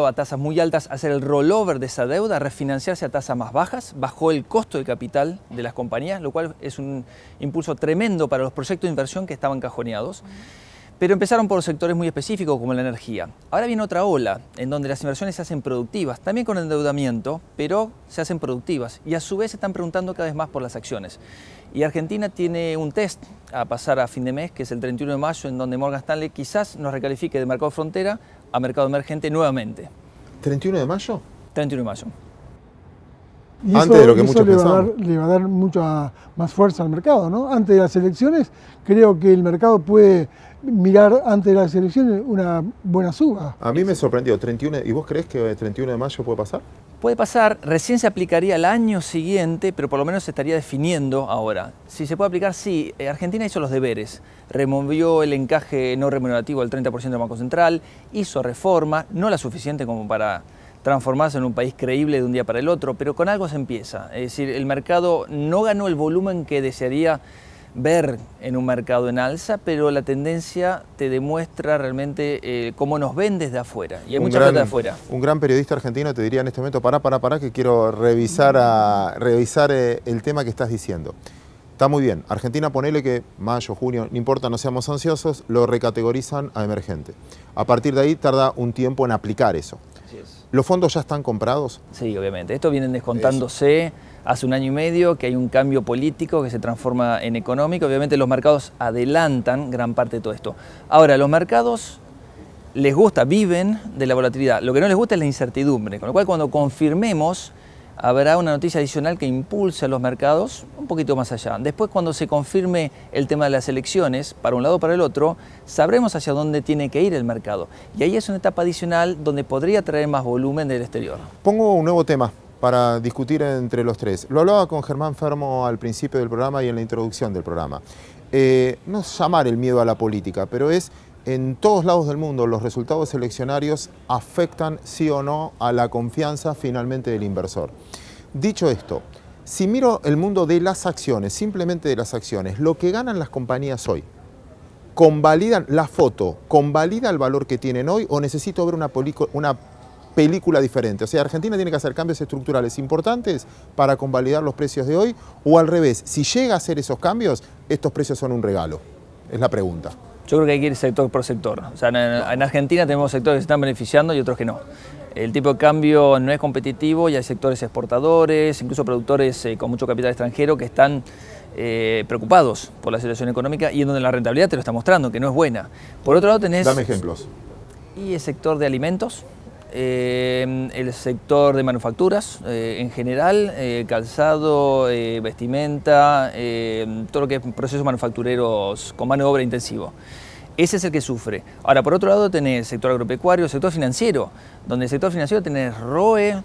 a tasas muy altas a hacer el rollover de esa deuda, a refinanciarse a tasas más bajas, bajó el costo del capital de las compañías, lo cual es un impulso tremendo para los proyectos de inversión que estaban cajoneados. Pero empezaron por sectores muy específicos como la energía. Ahora viene otra ola en donde las inversiones se hacen productivas, también con endeudamiento, pero se hacen productivas y a su vez se están preguntando cada vez más por las acciones. Y Argentina tiene un test a pasar a fin de mes, que es el 31 de mayo, en donde Morgan Stanley quizás nos recalifique de mercado frontera a mercado emergente nuevamente. ¿31 de mayo? 31 de mayo. Y antes de lo que muchos pensaban. Le va a dar mucha más fuerza al mercado, ¿no? Antes de las elecciones, creo que el mercado puede mirar antes de las elecciones una buena suba. A mí me sorprendió, 31, ¿y vos crees que el 31 de mayo puede pasar? Puede pasar, recién se aplicaría el año siguiente, pero por lo menos se estaría definiendo ahora. Si se puede aplicar, sí. Argentina hizo los deberes, removió el encaje no remunerativo del 30% del Banco Central, hizo reforma, no la suficiente como para transformarse en un país creíble de un día para el otro, pero con algo se empieza. Es decir, el mercado no ganó el volumen que desearía ver en un mercado en alza, pero la tendencia te demuestra realmente cómo nos ven desde afuera. Y hay mucha plata de afuera. Un gran periodista argentino te diría en este momento, pará, que quiero revisar el tema que estás diciendo. Está muy bien, Argentina ponele que mayo, junio, no importa, no seamos ansiosos, lo recategorizan a emergente. A partir de ahí tarda un tiempo en aplicar eso. Así es. ¿Los fondos ya están comprados? Sí, obviamente. Esto vienen descontándose hace un año y medio, que hay un cambio político que se transforma en económico. Obviamente los mercados adelantan gran parte de todo esto. Ahora, los mercados les gusta, viven de la volatilidad. Lo que no les gusta es la incertidumbre. Con lo cual, cuando confirmemos, habrá una noticia adicional que impulse a los mercados un poquito más allá. Después, cuando se confirme el tema de las elecciones, para un lado o para el otro, sabremos hacia dónde tiene que ir el mercado. Y ahí es una etapa adicional donde podría traer más volumen del exterior. Pongo un nuevo tema para discutir entre los tres. Lo hablaba con Germán Fermo al principio del programa y en la introducción del programa. No es llamar el miedo a la política, pero es en todos lados del mundo los resultados eleccionarios afectan sí o no a la confianza finalmente del inversor. Dicho esto, si miro el mundo de las acciones, simplemente de las acciones, lo que ganan las compañías hoy, ¿convalidan la foto, convalida el valor que tienen hoy o necesito ver una película diferente? O sea, Argentina tiene que hacer cambios estructurales importantes para convalidar los precios de hoy, o al revés, si llega a hacer esos cambios, estos precios son un regalo. Es la pregunta. Yo creo que hay que ir sector por sector. O sea, en Argentina tenemos sectores que se están beneficiando y otros que no. El tipo de cambio no es competitivo y hay sectores exportadores, incluso productores con mucho capital extranjero que están preocupados por la situación económica y en donde la rentabilidad te lo está mostrando, que no es buena. Por otro lado tenés... Dame ejemplos. Y el sector de alimentos, el sector de manufacturas en general, calzado, vestimenta, todo lo que es procesos manufactureros con mano de obra intensivo. Ese es el que sufre. Ahora, por otro lado tenés el sector agropecuario, el sector financiero, donde el sector financiero tenés ROE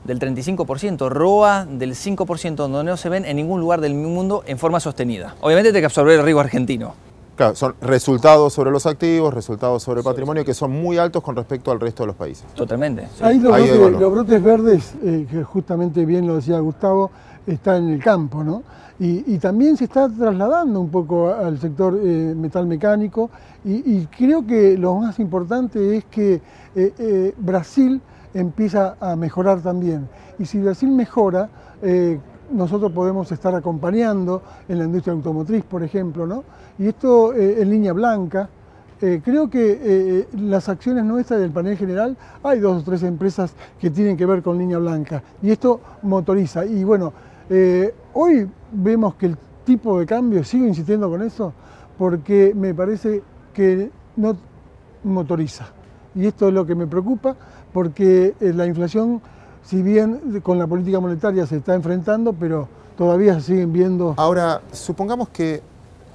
del 35%, ROA del 5%, donde no se ven en ningún lugar del mundo en forma sostenida. Obviamente tiene que absorber el riesgo argentino. Claro, son resultados sobre los activos, resultados sobre el patrimonio que son muy altos con respecto al resto de los países. Totalmente. Sí. Ahí los brotes verdes, que justamente bien lo decía Gustavo, está en el campo, ¿no? Y también se está trasladando un poco al sector metal mecánico y creo que lo más importante es que Brasil empieza a mejorar también. Y si Brasil mejora, nosotros podemos estar acompañando en la industria automotriz, por ejemplo, ¿no? Y esto en línea blanca. Creo que las acciones nuestras del panel general, hay 2 o 3 empresas que tienen que ver con línea blanca y esto motoriza. Y bueno, hoy vemos que el tipo de cambio, sigo insistiendo con eso, porque me parece que no motoriza. Y esto es lo que me preocupa, porque la inflación, si bien con la política monetaria se está enfrentando, pero todavía se siguen viendo... Ahora, supongamos que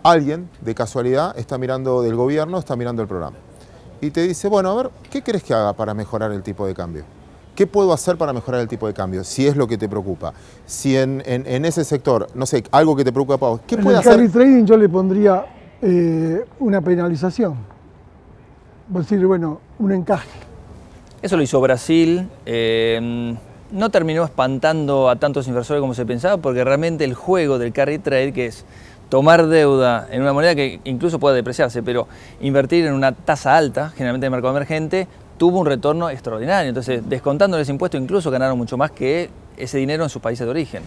alguien, de casualidad, está mirando del gobierno, está mirando el programa y te dice, bueno, a ver, ¿qué crees que haga para mejorar el tipo de cambio? ¿Qué puedo hacer para mejorar el tipo de cambio? Si es lo que te preocupa. Si en ese sector, no sé, algo que te preocupa, ¿qué puede hacer? En el carry trading yo le pondría una penalización. Es decir, bueno, un encaje. Eso lo hizo Brasil. No terminó espantando a tantos inversores como se pensaba, porque realmente el juego del carry trade, que es tomar deuda en una moneda que incluso puede depreciarse, pero invertir en una tasa alta, generalmente en el mercado emergente, tuvo un retorno extraordinario. Entonces, descontándoles impuestos, incluso ganaron mucho más que ese dinero en sus países de origen.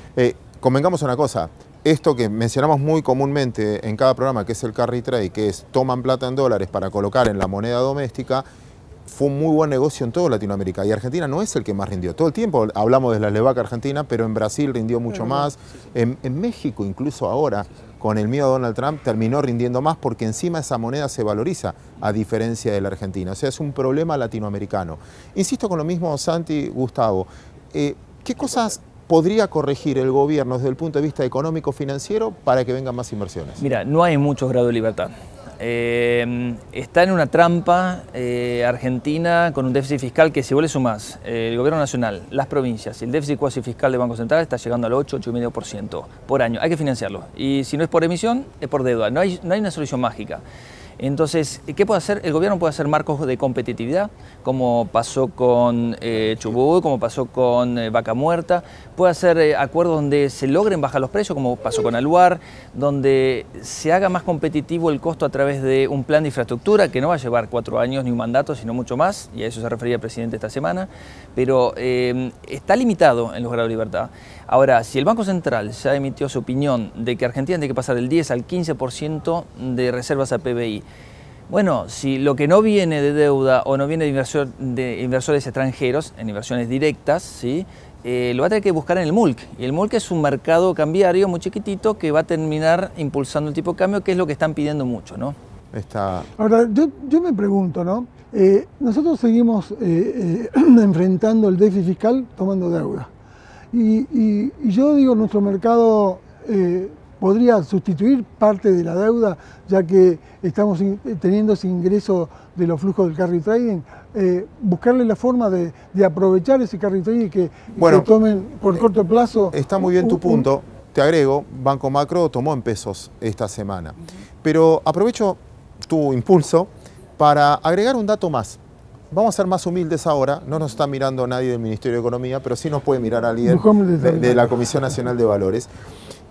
Convengamos una cosa, esto que mencionamos muy comúnmente en cada programa, que es el carry trade, que es toman plata en dólares para colocar en la moneda doméstica, fue un muy buen negocio en toda Latinoamérica y Argentina no es el que más rindió. Todo el tiempo hablamos de la Levaca Argentina, pero en Brasil rindió mucho más. En México, incluso ahora, con el miedo a Donald Trump, terminó rindiendo más porque encima esa moneda se valoriza, a diferencia de la Argentina. O sea, es un problema latinoamericano. Insisto con lo mismo, Santi, Gustavo. ¿Qué cosas podría corregir el gobierno desde el punto de vista económico-financiero para que vengan más inversiones? Mira, no hay muchos grados de libertad. Está en una trampa Argentina con un déficit fiscal que si vos le sumás el gobierno nacional, las provincias y el déficit cuasi fiscal del Banco Central está llegando al 8,5% por año. Hay que financiarlo y si no es por emisión, es por deuda. No hay una solución mágica. Entonces, ¿qué puede hacer? El gobierno puede hacer marcos de competitividad, como pasó con Chubut, como pasó con Vaca Muerta. Puede hacer acuerdos donde se logren bajar los precios, como pasó con Aluar, donde se haga más competitivo el costo a través de un plan de infraestructura que no va a llevar 4 años ni un mandato, sino mucho más, y a eso se refería el presidente esta semana, pero está limitado en los grados de libertad. Ahora, si el Banco Central ya emitió su opinión de que Argentina tiene que pasar del 10 al 15% de reservas a PBI, bueno, si lo que no viene de deuda o no viene de inversores extranjeros, en inversiones directas, ¿sí? Lo va a tener que buscar en el MULC. Y el MULC es un mercado cambiario muy chiquitito que va a terminar impulsando el tipo de cambio, que es lo que están pidiendo mucho, ¿no? Ahora, yo me pregunto, ¿no? Nosotros seguimos enfrentando el déficit fiscal tomando deuda. Y yo digo, nuestro mercado podría sustituir parte de la deuda, ya que estamos teniendo ese ingreso de los flujos del carry trading, buscarle la forma de aprovechar ese carry trading que tomen por corto plazo. Está muy bien tu punto. Te agrego, Banco Macro tomó en pesos esta semana. Pero aprovecho tu impulso para agregar un dato más. Vamos a ser más humildes ahora, no nos está mirando nadie del Ministerio de Economía, pero sí nos puede mirar alguien de la Comisión Nacional de Valores.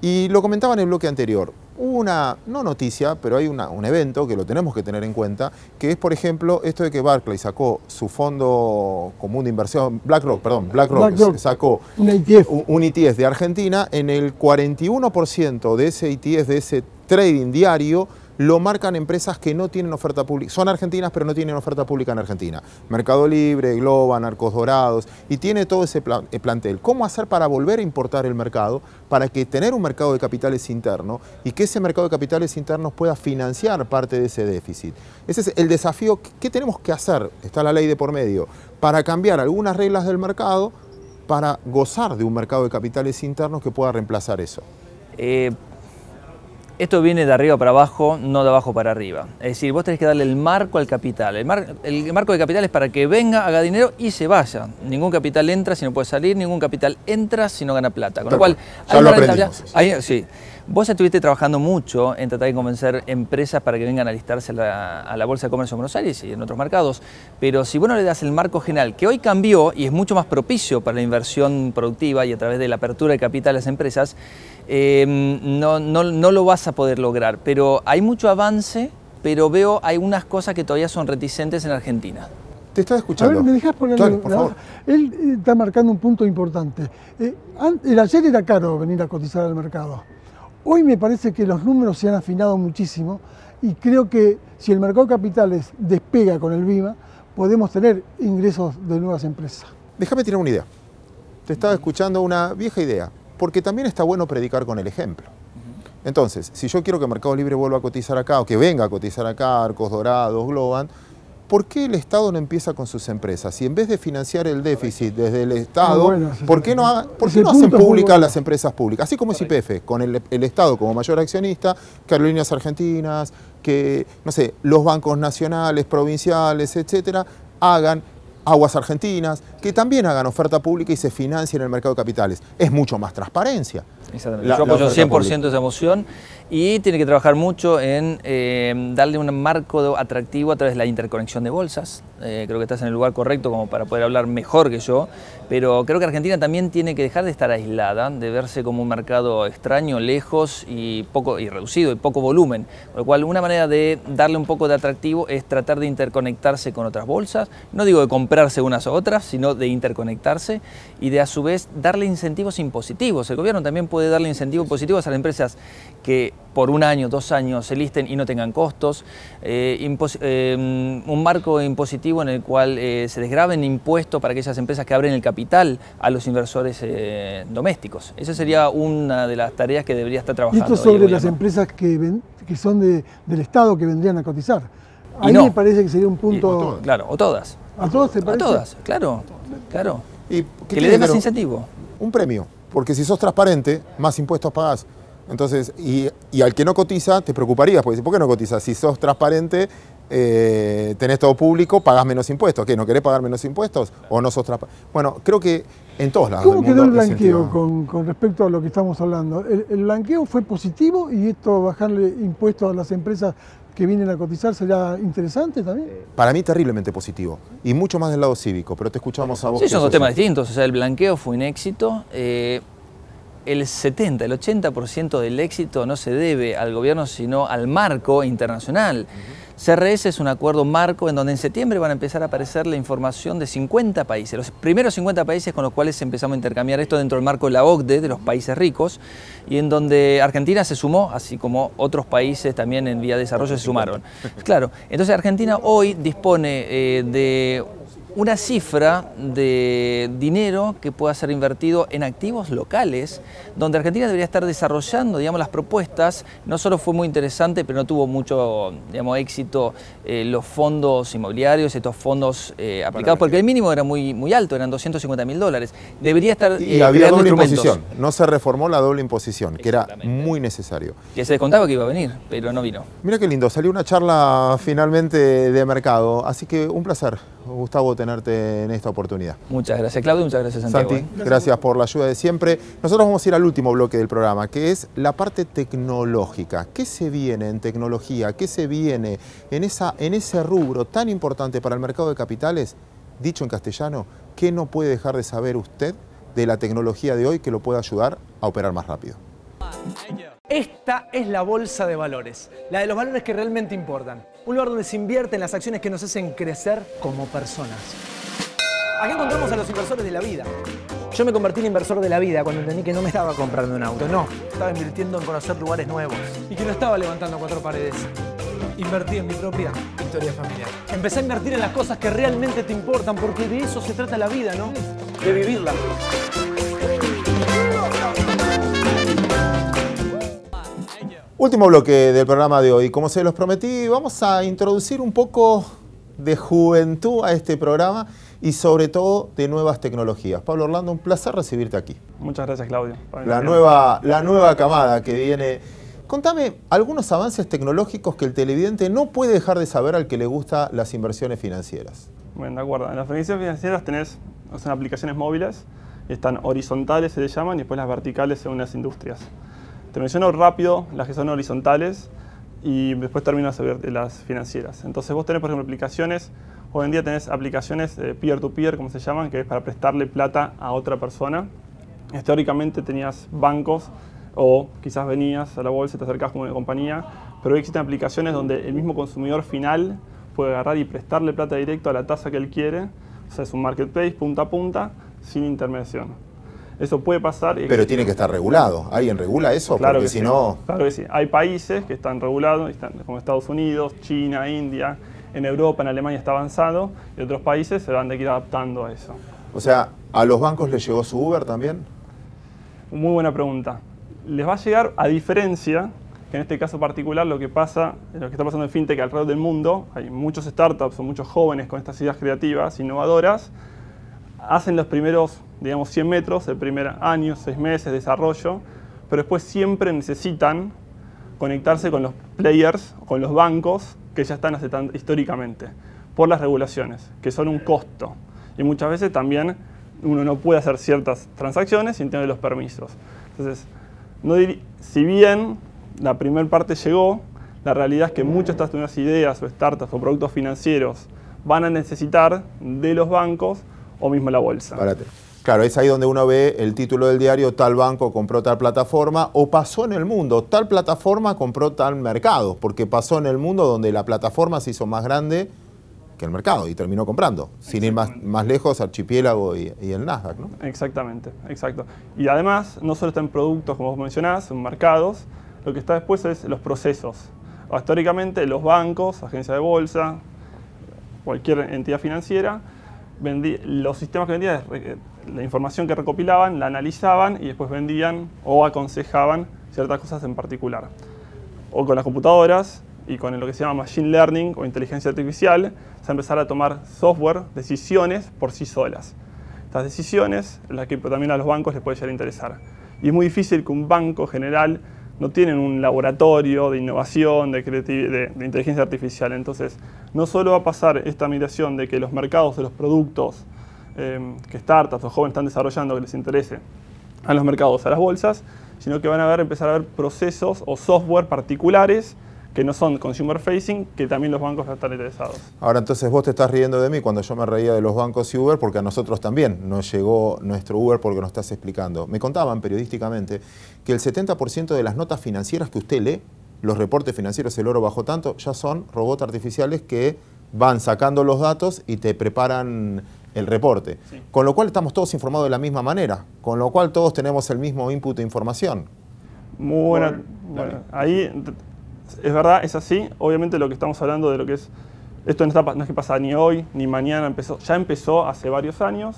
Y lo comentaba en el bloque anterior, una, no noticia, pero hay un evento que lo tenemos que tener en cuenta, que es, por ejemplo, esto de que Barclays sacó su fondo común de inversión, BlackRock sacó un ETF de Argentina, en el 41% de ese ETF, de ese trading diario, lo marcan empresas que no tienen oferta pública, son argentinas pero no tienen oferta pública en Argentina. Mercado Libre, Globan, Arcos Dorados, y tiene todo ese plantel. ¿Cómo hacer para volver a importar el mercado, para que tener un mercado de capitales interno y que ese mercado de capitales internos pueda financiar parte de ese déficit? Ese es el desafío. ¿Qué tenemos que hacer? Está la ley de por medio, para cambiar algunas reglas del mercado, para gozar de un mercado de capitales internos que pueda reemplazar eso. Esto viene de arriba para abajo, no de abajo para arriba. Es decir, vos tenés que darle el marco al capital. El marco de capital es para que venga, haga dinero y se vaya. Ningún capital entra si no puede salir, ningún capital entra si no gana plata. Con lo cual, ya lo aprendimos. Sí. Vos estuviste trabajando mucho en tratar de convencer empresas para que vengan a listarse a la Bolsa de Comercio de Buenos Aires y en otros mercados, pero si vos no le das el marco general, que hoy cambió y es mucho más propicio para la inversión productiva y a través de la apertura de capital a las empresas, no lo vas a poder lograr. Pero hay mucho avance, pero veo algunas cosas que todavía son reticentes en Argentina. Te estaba escuchando. A ver, ¿me dejás ponerle? Por favor. Él está marcando un punto importante. Ayer era caro venir a cotizar al mercado. Hoy me parece que los números se han afinado muchísimo y creo que si el mercado de capitales despega con el BIMA, podemos tener ingresos de nuevas empresas. Déjame tirar una idea. Te estaba escuchando una vieja idea, porque también está bueno predicar con el ejemplo. Entonces, si yo quiero que Mercado Libre vuelva a cotizar acá, o que venga a cotizar acá, Arcos Dorados, Globan, ¿por qué el Estado no empieza con sus empresas? Y en vez de financiar el déficit desde el Estado, ¿por qué no hacen públicas las empresas públicas? Así como es YPF, con el Estado como mayor accionista, que Aerolíneas Argentinas, que, no sé, los bancos nacionales, provinciales, etcétera, hagan Aguas Argentinas, que también hagan oferta pública y se financien en el mercado de capitales. Es mucho más transparencia. Exactamente. Yo apoyo 100% esa moción y tiene que trabajar mucho en darle un marco atractivo a través de la interconexión de bolsas. Creo que estás en el lugar correcto como para poder hablar mejor que yo, pero creo que Argentina también tiene que dejar de estar aislada, de verse como un mercado extraño, lejos y reducido y poco volumen. Con lo cual, una manera de darle un poco de atractivo es tratar de interconectarse con otras bolsas. No digo de comprarse unas u otras, sino de interconectarse y de a su vez darle incentivos impositivos. El gobierno también puede darle incentivos positivos a las empresas que por 1 año, 2 años se listen y no tengan costos, un marco impositivo en el cual se desgraven impuestos para aquellas empresas que abren el capital a los inversores domésticos. Esa sería una de las tareas que debería estar trabajando. Y esto sobre las empresas que son del Estado que vendrían a cotizar. A mí me parece que sería un punto... Claro, o todas. ¿A todas te parece? A todas, claro. ¿Y que le den más incentivo. Un premio, porque si sos transparente, más impuestos pagás. Entonces, y al que no cotiza, te preocuparías, porque ¿por qué no cotizas? Si sos transparente, tenés todo público, pagás menos impuestos. ¿Qué, no querés pagar menos impuestos? ¿O no sos transparente? Bueno, creo que en todos lados ¿Cómo quedó el blanqueo con respecto a lo que estamos hablando? ¿El blanqueo fue positivo y esto, bajarle impuestos a las empresas que vienen a cotizar, será interesante también? Para mí terriblemente positivo y mucho más del lado cívico, pero te escuchamos a vos. Sí, son dos temas distintos. O sea, el blanqueo fue un éxito. El 70, el 80% del éxito no se debe al gobierno, sino al marco internacional. CRS es un acuerdo marco en donde en septiembre van a empezar a aparecer la información de 50 países, los primeros 50 países con los cuales empezamos a intercambiar esto dentro del marco de la OCDE, de los países ricos, y en donde Argentina se sumó, así como otros países también en vía de desarrollo se sumaron. Claro, entonces Argentina hoy dispone de una cifra de dinero que pueda ser invertido en activos locales, donde Argentina debería estar desarrollando, digamos, las propuestas. No solo fue muy interesante, pero no tuvo mucho, digamos, éxito los fondos inmobiliarios, estos fondos aplicados, porque el mínimo era muy alto, eran $250.000. Debería estar y había doble imposición, no se reformó la doble imposición, que era muy necesario. Que se descontaba que iba a venir, pero no vino. Mira qué lindo, salió una charla finalmente de mercado, así que un placer, Gustavo, tenerte en esta oportunidad. Muchas gracias, Claudio, muchas gracias, Santiago. Santi, gracias por la ayuda de siempre. Nosotros vamos a ir al último bloque del programa, que es la parte tecnológica. ¿Qué se viene en tecnología? ¿Qué se viene en ese rubro tan importante para el mercado de capitales? Dicho en castellano, ¿qué no puede dejar de saber usted de la tecnología de hoy que lo pueda ayudar a operar más rápido? Esta es la bolsa de valores, la de los valores que realmente importan. Un lugar donde se invierte en las acciones que nos hacen crecer como personas. Acá encontramos a los inversores de la vida. Yo me convertí en inversor de la vida cuando entendí que no me estaba comprando un auto, no. Estaba invirtiendo en conocer lugares nuevos y que no estaba levantando 4 paredes. Invertí en mi propia historia familiar. Empecé a invertir en las cosas que realmente te importan, porque de eso se trata la vida, ¿no? De vivirla. Último bloque del programa de hoy. Como se los prometí, vamos a introducir un poco de juventud a este programa y sobre todo de nuevas tecnologías. Pablo Orlando, un placer recibirte aquí. Muchas gracias, Claudio. La nueva camada que viene. Contame algunos avances tecnológicos que el televidente no puede dejar de saber al que le gustan las inversiones financieras. Bueno, de acuerdo. En las inversiones financieras tenés aplicaciones móviles, están horizontales se les llaman, y después las verticales según las industrias. Te menciono rápido las que son horizontales y después termino las financieras. Entonces vos tenés, por ejemplo, aplicaciones. Hoy en día tenés aplicaciones peer-to-peer, como se llaman, que es para prestarle plata a otra persona. Históricamente tenías bancos o quizás venías a la bolsa y te acercabas con una compañía, pero hoy existen aplicaciones donde el mismo consumidor final puede agarrar y prestarle plata directo a la tasa que él quiere. O sea, es un marketplace punta a punta, sin intermediación. Eso puede pasar. Pero tiene que estar regulado. ¿Alguien regula eso? Claro porque que si sí. no... Claro que sí. Hay países que están regulados, como Estados Unidos, China, India. En Europa, en Alemania está avanzado y otros países se van a ir adaptando a eso. O sea, ¿a los bancos les llegó su Uber también? Muy buena pregunta. Les va a llegar, a diferencia que en este caso particular lo que está pasando en FinTech alrededor del mundo, hay muchos startups o muchos jóvenes con estas ideas creativas, innovadoras, hacen los primeros, digamos, 100 metros, el primer año, 6 meses de desarrollo, pero después siempre necesitan conectarse con los players, con los bancos que ya están aceptando históricamente, por las regulaciones, que son un costo. Y muchas veces también uno no puede hacer ciertas transacciones sin tener los permisos. Entonces, si bien la primera parte llegó, la realidad es que muchas de estas nuevas ideas o startups o productos financieros van a necesitar de los bancos o mismo la bolsa. Párate. Claro, es ahí donde uno ve el título del diario, tal banco compró tal plataforma, o pasó en el mundo, tal plataforma compró tal mercado, porque pasó en el mundo donde la plataforma se hizo más grande que el mercado y terminó comprando, sin ir más lejos, Archipiélago y el Nasdaq, ¿no? Exactamente, exacto. Y además, no solo está en productos, como vos mencionás, en mercados, lo que está después es los procesos. Históricamente, los bancos, agencias de bolsa, cualquier entidad financiera, los sistemas que vendían, la información que recopilaban, la analizaban y después vendían o aconsejaban ciertas cosas en particular. O con las computadoras y con lo que se llama Machine Learning o inteligencia artificial, se empezar a tomar software, decisiones por sí solas. Estas decisiones, las que también a los bancos les puede llegar a interesar. Y es muy difícil que un banco general no tienen un laboratorio de innovación, de inteligencia artificial. Entonces, no solo va a pasar esta migración de que los mercados de los productos que startups o jóvenes están desarrollando que les interese a los mercados, a las bolsas, sino que van a empezar a haber procesos o software particulares que no son consumer facing, que también los bancos van a estar interesados. Ahora entonces vos te estás riendo de mí cuando yo me reía de los bancos y Uber, porque a nosotros también nos llegó nuestro Uber porque nos estás explicando. Me contaban periodísticamente que el 70% de las notas financieras que usted lee, los reportes financieros, el oro bajó tanto, ya son robots artificiales que van sacando los datos y te preparan el reporte. Sí. Con lo cual estamos todos informados de la misma manera, con lo cual todos tenemos el mismo input de información. Muy buena. Bueno, ahí es verdad, es así. Obviamente lo que estamos hablando de lo que es, esto no es que pasa ni hoy ni mañana, ya empezó hace varios años.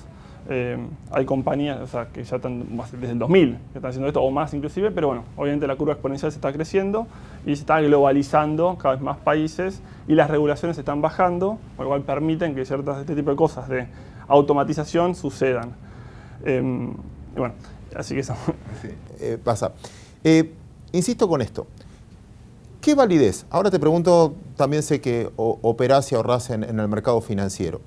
Hay compañías, o sea, que ya están desde el 2000 que están haciendo esto, o más inclusive, pero bueno, obviamente la curva exponencial se está creciendo y se está globalizando cada vez más países y las regulaciones se están bajando, por lo cual permiten que este tipo de cosas de automatización sucedan. Y bueno, así que eso. Sí, pasa. Insisto con esto. ¿Qué validez? Ahora te pregunto, también sé que operás y ahorrás en el mercado financiero.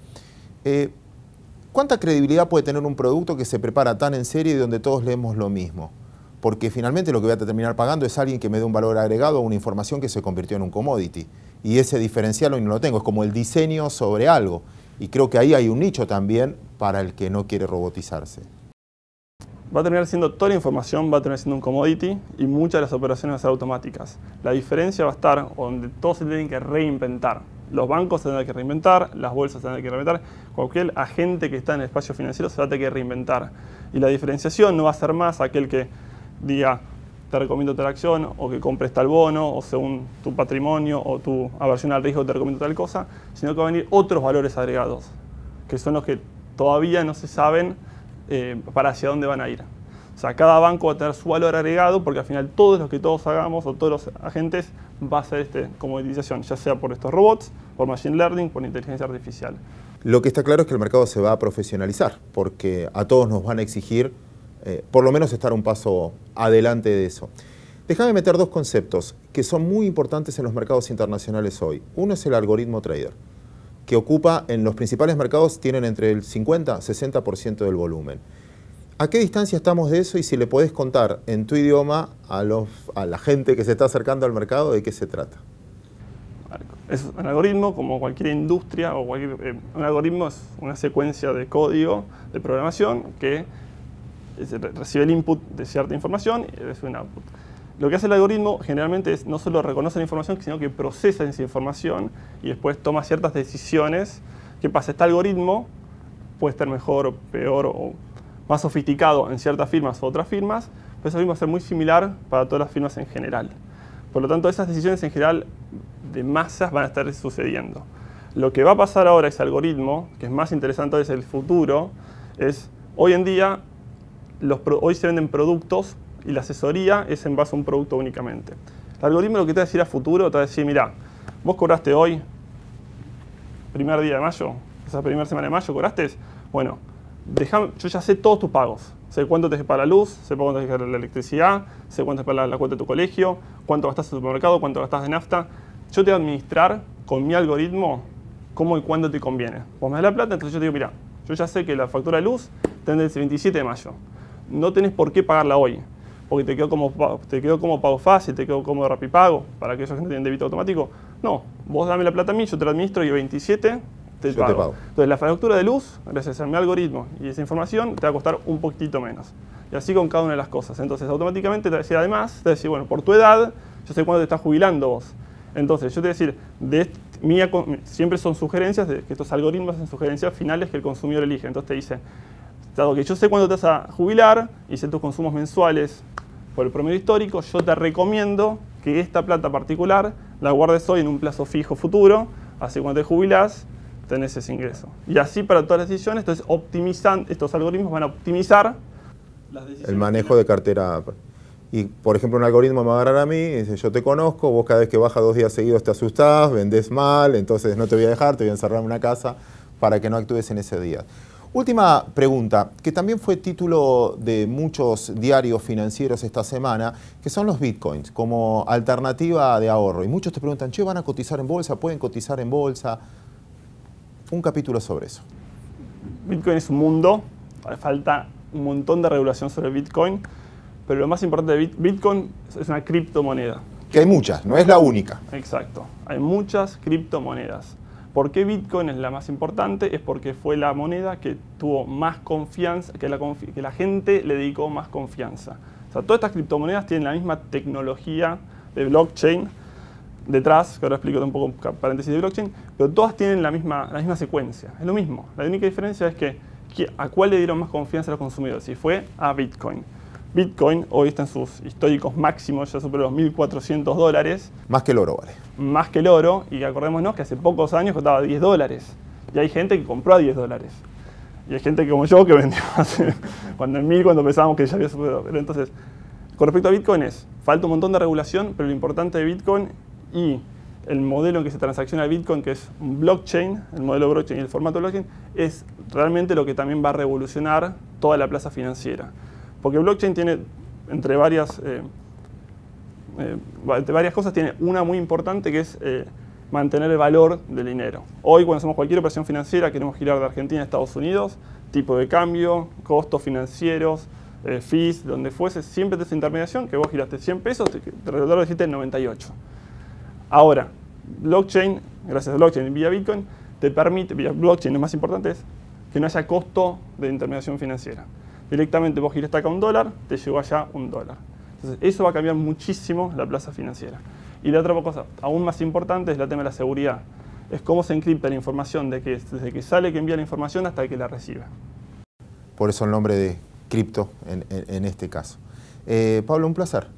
¿Cuánta credibilidad puede tener un producto que se prepara tan en serio y donde todos leemos lo mismo? Porque finalmente lo que voy a terminar pagando es alguien que me dé un valor agregado a una información que se convirtió en un commodity. Y ese diferencial hoy no lo tengo, es como el diseño sobre algo. Y creo que ahí hay un nicho también para el que no quiere robotizarse. Va a terminar siendo toda la información, va a terminar siendo un commodity y muchas de las operaciones van a ser automáticas. La diferencia va a estar donde todos se tienen que reinventar. Los bancos se van a tener que reinventar, las bolsas se van a tener que reinventar, cualquier agente que está en el espacio financiero se va a tener que reinventar. Y la diferenciación no va a ser más aquel que diga, te recomiendo tal acción, o que compres tal bono, o según tu patrimonio o tu aversión al riesgo te recomiendo tal cosa, sino que van a venir otros valores agregados, que son los que todavía no se saben para hacia dónde van a ir. O sea, cada banco va a tener su valor agregado, porque al final todo lo que todos hagamos, o todos los agentes, va a ser comoditización, ya sea por estos robots, por machine learning, por inteligencia artificial. Lo que está claro es que el mercado se va a profesionalizar, porque a todos nos van a exigir por lo menos estar un paso adelante de eso. Déjame meter dos conceptos que son muy importantes en los mercados internacionales hoy. Uno es el algoritmo trader, que ocupa en los principales mercados, tienen entre el 50-60% del volumen. ¿A qué distancia estamos de eso? Y si le podés contar en tu idioma a la gente que se está acercando al mercado, ¿de qué se trata? Es un algoritmo, como cualquier industria, o un algoritmo es una secuencia de código de programación que recibe el input de cierta información y recibe un output. Lo que hace el algoritmo generalmente es no solo reconocer la información, sino que procesa esa información y después toma ciertas decisiones. ¿Qué pasa? Este algoritmo puede estar mejor o peor o más sofisticado en ciertas firmas o otras firmas, pero eso mismo va a ser muy similar para todas las firmas en general. Por lo tanto, esas decisiones en general de masas van a estar sucediendo. Lo que va a pasar ahora, ese algoritmo, que es más interesante, es el futuro, es hoy en día, hoy se venden productos y la asesoría es en base a un producto únicamente. El algoritmo lo que te va a decir a futuro, te va a decir, mira, vos cobraste hoy, primer día de mayo, esa primera semana de mayo, cobraste, bueno, yo ya sé todos tus pagos. Sé cuánto te paga la luz, sé cuánto te paga la electricidad, sé cuánto te paga la cuenta de tu colegio, cuánto gastas en el supermercado, cuánto gastas de nafta. Yo te voy a administrar con mi algoritmo cómo y cuándo te conviene. Vos me das la plata, entonces yo te digo, mira, yo ya sé que la factura de luz tenés el 27 de mayo. No tenés por qué pagarla hoy, porque te quedó como pago fácil, te quedó como Rapipago, para aquellos que no tienen débito automático. No, vos dame la plata a mí, yo te la administro y el 27 te pago. Entonces la factura de luz, gracias a mi algoritmo y esa información, te va a costar un poquitito menos. Y así con cada una de las cosas. Entonces automáticamente te va a decir, además, te va a decir, bueno, por tu edad, yo sé cuándo te estás jubilando vos. Entonces yo te voy a decir, siempre son sugerencias, de que estos algoritmos hacen sugerencias finales que el consumidor elige. Entonces te dice, dado que yo sé cuándo te vas a jubilar y sé tus consumos mensuales por el promedio histórico, yo te recomiendo que esta plata particular la guardes hoy en un plazo fijo futuro, así cuando te jubilás, tenés ese ingreso. Y así para todas las decisiones, entonces estos algoritmos van a optimizar las decisiones. El manejo de cartera. Y, por ejemplo, un algoritmo me va a agarrar a mí y dice, yo te conozco, vos cada vez que bajas 2 días seguidos te asustás, vendés mal, entonces no te voy a dejar, te voy a encerrar en una casa para que no actúes en ese día. Última pregunta, que también fue título de muchos diarios financieros esta semana, que son los bitcoins como alternativa de ahorro. Y muchos te preguntan, che, ¿van a cotizar en bolsa? ¿Pueden cotizar en bolsa? Un capítulo sobre eso. Bitcoin es un mundo, falta un montón de regulación sobre Bitcoin, pero lo más importante de Bitcoin es una criptomoneda. Que hay muchas, no es la única. Exacto, hay muchas criptomonedas. ¿Por qué Bitcoin es la más importante? Es porque fue la moneda que tuvo más confianza, que la gente le dedicó más confianza. O sea, todas estas criptomonedas tienen la misma tecnología de blockchain detrás, que ahora explico un poco paréntesis de blockchain, pero todas tienen la misma secuencia. Es lo mismo. La única diferencia es que a cuál le dieron más confianza a los consumidores, y fue a Bitcoin. Bitcoin hoy está en sus históricos máximos, ya superó los $1.400. Más que el oro, vale. Más que el oro, y acordémonos que hace pocos años costaba $10. Y hay gente que compró a $10. Y hay gente como yo que vendió hace, cuando pensábamos que ya había superado. Pero entonces, con respecto a Bitcoin falta un montón de regulación, pero lo importante de Bitcoin y el modelo en que se transacciona el Bitcoin, que es un blockchain, el modelo blockchain y el formato blockchain, es realmente lo que también va a revolucionar toda la plaza financiera. Porque el blockchain tiene, entre varias cosas, tiene una muy importante que es mantener el valor del dinero. Hoy, cuando hacemos cualquier operación financiera, queremos girar de Argentina a Estados Unidos, tipo de cambio, costos financieros, fees, donde fuese, siempre de esa intermediación, que vos giraste 100 pesos, alrededor de dijiste 98. Ahora, blockchain, gracias a blockchain vía Bitcoin, te permite, vía blockchain lo más importante es que no haya costo de intermediación financiera. Directamente vos giraste acá $1, te llegó allá $1. Entonces eso va a cambiar muchísimo la plaza financiera. Y la otra cosa, aún más importante, es el tema de la seguridad. es cómo se encripta la información desde que sale que envía la información hasta que la recibe. Por eso el nombre de cripto en este caso. Pablo, un placer.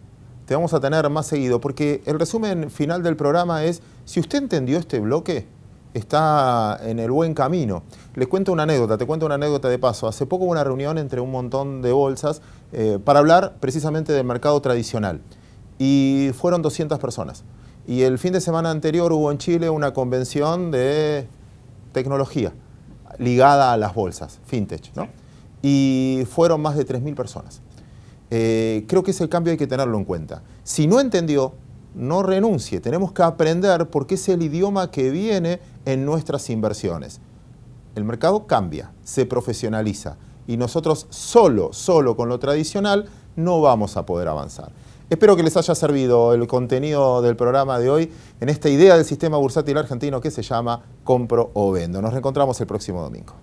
Te vamos a tener más seguido, porque el resumen final del programa es, si usted entendió este bloque, está en el buen camino. Les cuento una anécdota, te cuento una anécdota de paso. Hace poco hubo una reunión entre un montón de bolsas para hablar precisamente del mercado tradicional. Y fueron 200 personas. Y el fin de semana anterior hubo en Chile una convención de tecnología ligada a las bolsas, fintech, ¿no? Y fueron más de 3.000 personas. Creo que ese cambio hay que tenerlo en cuenta. Si no entendió, no renuncie. Tenemos que aprender porque es el idioma que viene en nuestras inversiones. El mercado cambia, se profesionaliza y nosotros solo con lo tradicional no vamos a poder avanzar. Espero que les haya servido el contenido del programa de hoy en esta idea del sistema bursátil argentino que se llama Compro o Vendo. Nos reencontramos el próximo domingo.